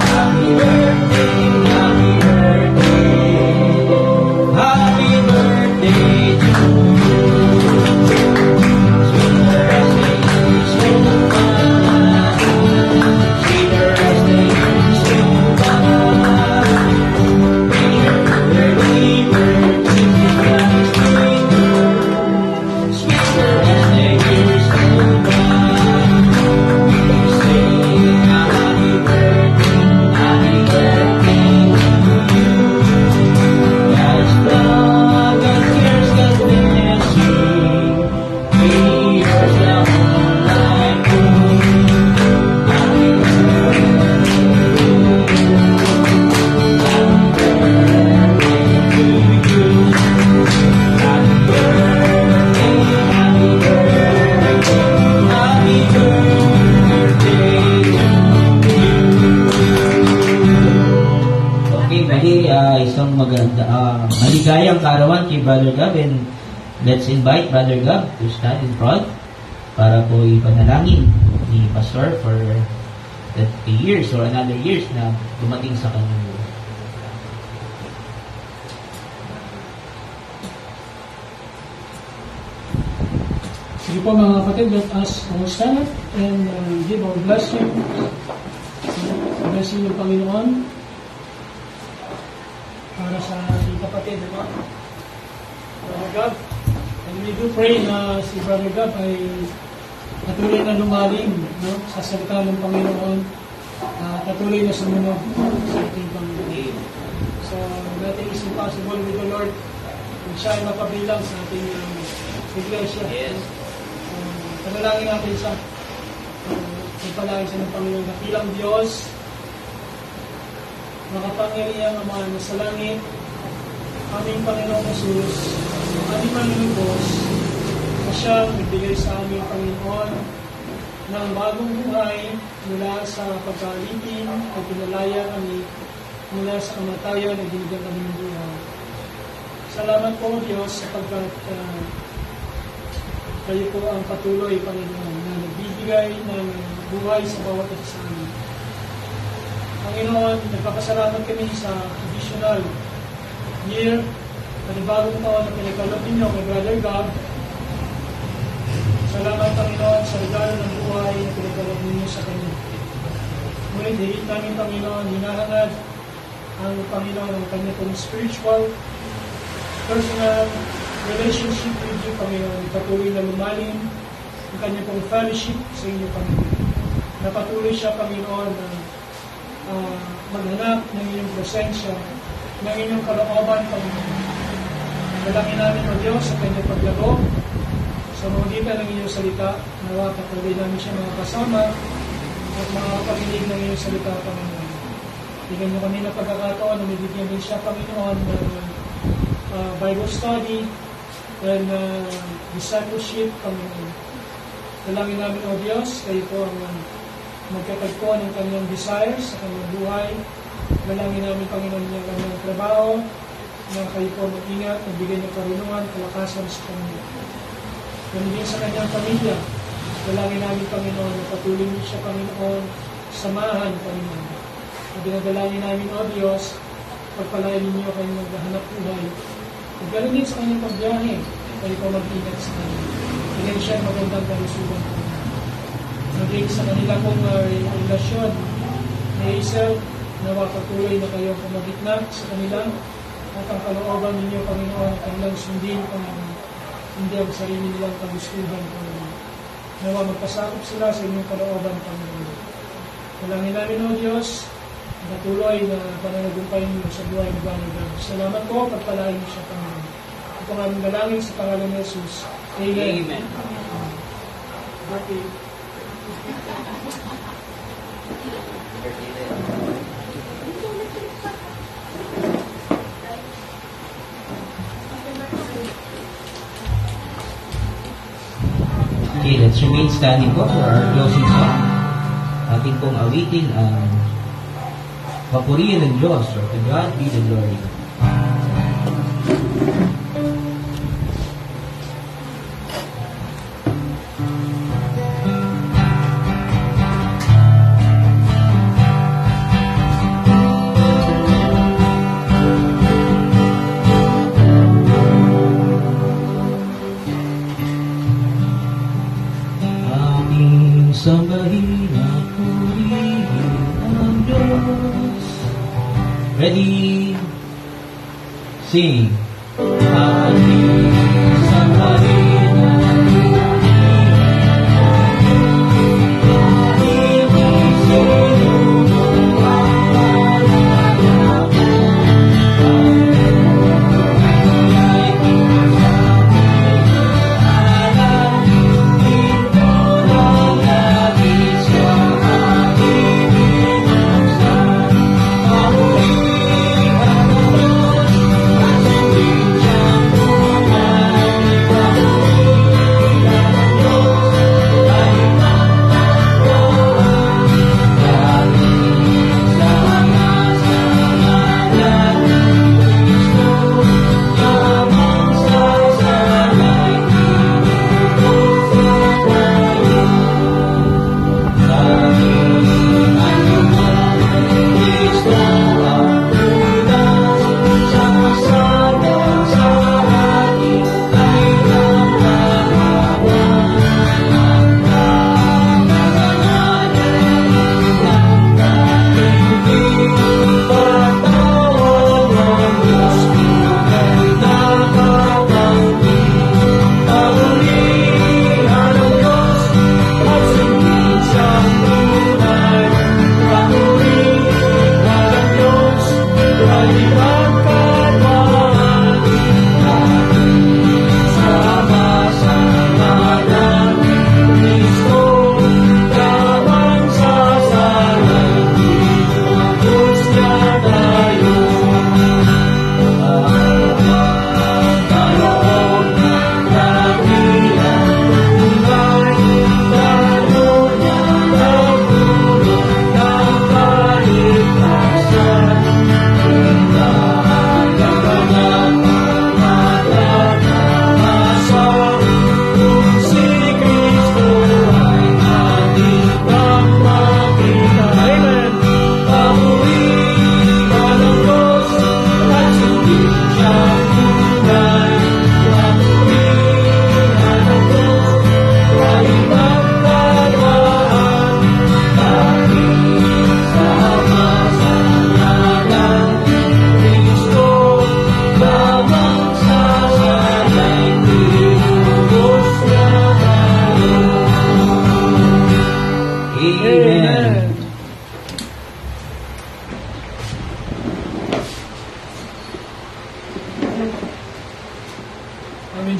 Happy birthday, happy birthday. Happy birthday to you. Sweeter as the years go by. Sweeter as the years go by. May your birthday, birthday, sweeter as the years go by. We sing a happy birthday to you. As long as years can witness you, be yours the whole life through. Happy birthday to you. Happy birthday to you. Happy birthday, happy birthday, happy birthday to you. Okay, mali, isang maligayang karawan kay Brother Gab, and let's invite Brother Gab to stand in front para po ipanalangin ni Pastor for the years or another years na dumating sa kanyang buhay. Sige po mga kapatid, let us all stand up and give our blessing. Blessing ng Panginoon para sa ating kapatid. natin, diba? Brother Gab. And we do pray na si Brother Gab ay patuloy na lumalim, no? Sa salita ng Panginoon, patuloy na sumunod sa ating Panginoon. So, nothing is impossible with the Lord kung siya ay mapabilang sa ating iglesia. Yes. Panalangin natin siya. Ipalangin siya ng Panginoon na bilang Diyos, makapangyarihan ang mga nasa langit, aming Panginoong Jesus, aming Panginoong Diyos, na siyang nagbigay sa aming Panginoon ng bagong buhay mula sa pagkalitin at pinalaya kami mula sa kamatayan at binigyan kami ng buhay. Salamat po, Diyos, sapagkat kayo po ang patuloy, Panginoon, na nagbibigay ng buhay sa bawat isa sa amin. Panginoon, nagpapasalamat kami sa additional year, panibagong taon na pinagkaloob ninyo kay Brother Gab. Salamat, Panginoon, sa regalo ng buhay na pinagkaloob ninyo sa kanya. Ngunit higit namin, Panginoon, hinahangad ang Panginoon ang kanya pong spiritual, personal relationship with you, Panginoon. Patuloy na lumalim ang kanya pong fellowship sa inyo, Panginoon. Napatuloy siya, Panginoon, na maghanap ng inyong presensya, ng inyong kalooban, Panginoon. Dalangin namin, O Diyos, sa kanyang paglago, sa magitan ng inyong salita, nawa patuloy namin siya mga kasama at makakapaginig ng inyong salita, Panginoon. Bigyan niyo kami na pagkakataon na bibigyan din siya, Panginoon, ng Bible study and discipleship, Panginoon. Dalangin namin, O Diyos, kayo po ang magkatagpo ng kanyang desires sa kanyang buhay. Dalangin namin, Panginoon, niya kanyang trabaho, na kayo po mag-ingat, magbigay ng karunungan, kalakasan sa kanya. Ganun sa kanyang pamilya. Dalangin namin, Panginoon, na patuloy niyo siya, Panginoon, samahan, Panginoon. At dinadalangin namin, O Diyos, pagpalain ninyo kayong maghahanap buhay. At ganun din sa kanyang pagbiyahe, kayo po mag-ingat sa kanya. Bigyan siya ang magandang kalusugan, Panginoon. Maging sa kanila pong relasyon ni Hazel, nawa patuloy na kayong pumagitna sa kanila at ang kalooban ninyo, Panginoon, at kanilang sundin, Panginoon. Hindi ang sarili nilang kagustuhan, Panginoon. Nawa magpasakop sila sa inyong kalooban, Panginoon. Dalangin namin, O Diyos, patuloy na pananagumpay niyo sa buhay ng Brother Gab. Salamat po, pagpalain niyo siya, Panginoon. Ito ang aming dalangin sa pangalan ni Jesus. Amen. Amen. Okay. Okay, let's remain standing po for our closing song. Ating pong awitin ang Papurihan ng Diyos, or to God be the glory. Aming sambahin at purihin ang Diyos. Ready? Sing. Aming sambahin at purihin ang Diyos. Kahit sino ang mananakot, ang buhay ay pinagsabi ng alam. Ito lang nagis ka aking binuksan. Pahuli ka ng Diyos, at sundin siyang buhay.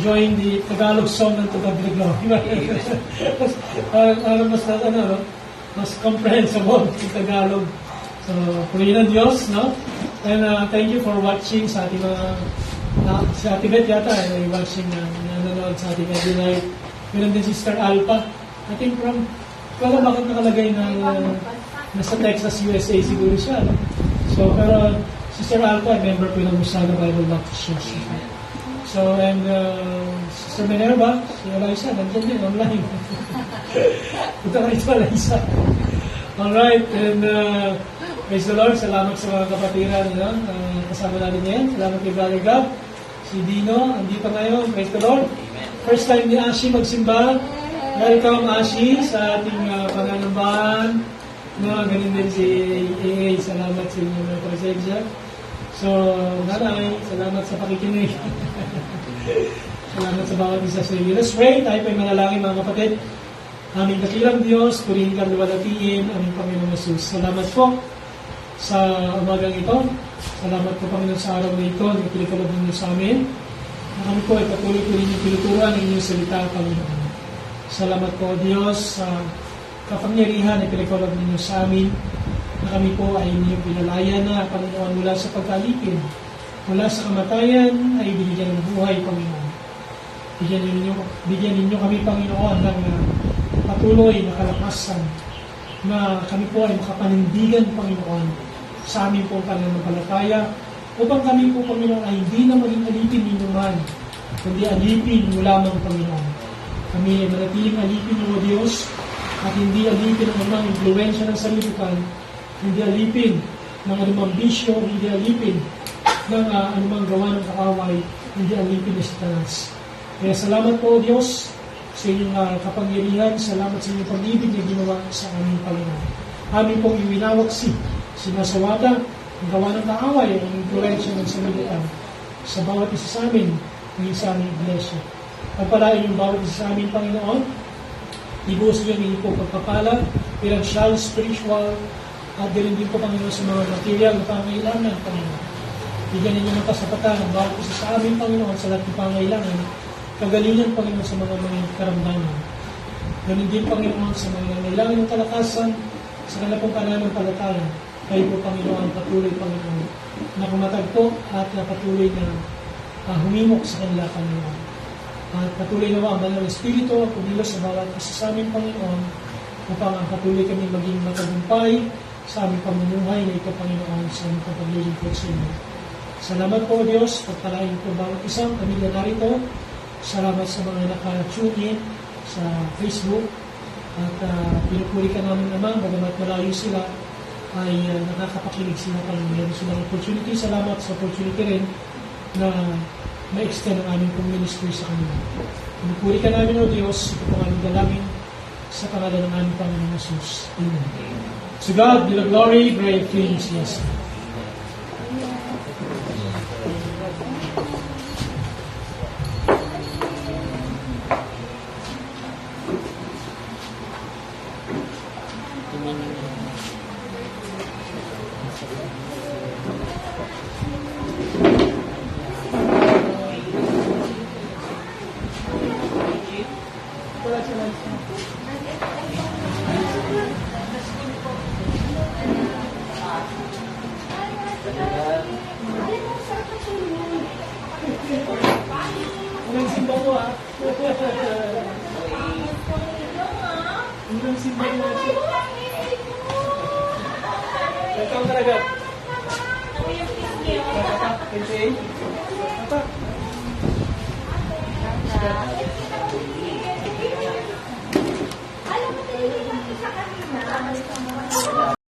enjoying the Tagalog song ng To God be the Glory. Mas comprehensible yung Tagalog. So, purihin ang Diyos, no? And thank you for watching sa ating mga, si Ate Beth yata ay watching nanonood sa ating every night. Meron din si Sister Alpha. I think wala bakit nakalagay na nasa Texas, USA siguro siya. No? So, pero Sister Alpha, member po ng Musada Bible Baptist Church. So, and Sister Minerva, si Eliza, nandiyan din, online. Punta ka rito, Eliza. Alright, and praise the Lord, salamat sa mga kapatiran, kasama natin ngayon. Salamat kay Brother Gab, si Dino, andito ngayon, praise the Lord. First time ni Ashi magsimba. Welcome, Ashi, sa ating panganambahan. No, ganun din si AA, salamat sa inyong mga presensya. So, nanay, salamat sa pakikinig. Salamat sa bawat isa sa inyo. Let's pray, tayo pa'y manalangin mga kapatid. Aming dakilang Diyos, purihin kang luwalhatiin, aming Panginoon Jesus. Salamat po sa umagang ito. Salamat po Panginoon sa araw na ito, na pinagkaloob ninyo sa amin. Na kami po ay patuloy po ninyong pinuturan ng inyong salita, Panginoon. Salamat po Diyos sa kapangyarihan na pinagkaloob ninyo sa amin. Na kami po ay inyong pinalaya na, Panginoon, mula sa pagkalipin. Mula sa kamatayan ay binigyan ng buhay, Panginoon. Bigyan ninyo kami, Panginoon, ng patuloy na kalakasan na kami po ay makapanindigan, Panginoon, sa amin po pananampalataya upang kami po, Panginoon, ay hindi na maging alipin ninyo man, kundi alipin mo lamang, Panginoon. Kami ay manatiling alipin mo, Diyos, at hindi alipin ng anumang impluensya ng salibukan, hindi alipin ng anumang bisyo, hindi alipin ng anumang gawa ng kaaway, hindi alipin ng Satanas. Kaya salamat po, Diyos, sa inyong kapangyarihan, salamat sa inyong pag-ibig na ginawa sa aming Panginoon. Amin pong iwinawaksi, sinasawata, ang gawa ng kaaway, ang influensya ng salibukan sa bawat isa sa amin, ng sa aming iglesia. Pagpalain yung bawat isa sa amin, Panginoon, ibuhos niyo ang po pagpapala, financial, spiritual, at din po, Panginoon, sa mga material na pangailangan, Panginoon. Bigyan ninyo ng kasapatan ang bawat isa sa amin, Panginoon, sa lahat ng pangailangan, kagalingan, Panginoon, sa mga karamdaman. Ganun din, Panginoon, sa mga nangailangan ng kalakasan, sa kanila pong pananampalataya. Kayo po, Panginoon, patuloy, Panginoon, na kumatagpo at patuloy na humimok sa kanila, Panginoon. At patuloy nawa ang Banal na Espiritu at pumilos sa bawat isa sa amin, Panginoon, upang patuloy kami maging matagumpay sa aming pamumuhay na ito, Panginoon, sa aming paglilingkod sa inyo. Salamat po, Diyos, pagpalain po bawat isang pamilya narito. Salamat sa mga naka-tune in sa Facebook at pinupuri ka namin naman, bagamat malayo sila, ay nakakapakinig sila pang meron silang opportunity. Salamat sa opportunity rin na ma-extend ang aming ministry sa kanila. Pinupuri ka namin, O Diyos, ito pong aming dalangin sa pangalan ng aming Panginoon Jesus. Amen. To God be the glory, great things, yes. Unang simba mo, ha? Unang simba mo. Welcome talaga. Alam mo, sa kanina,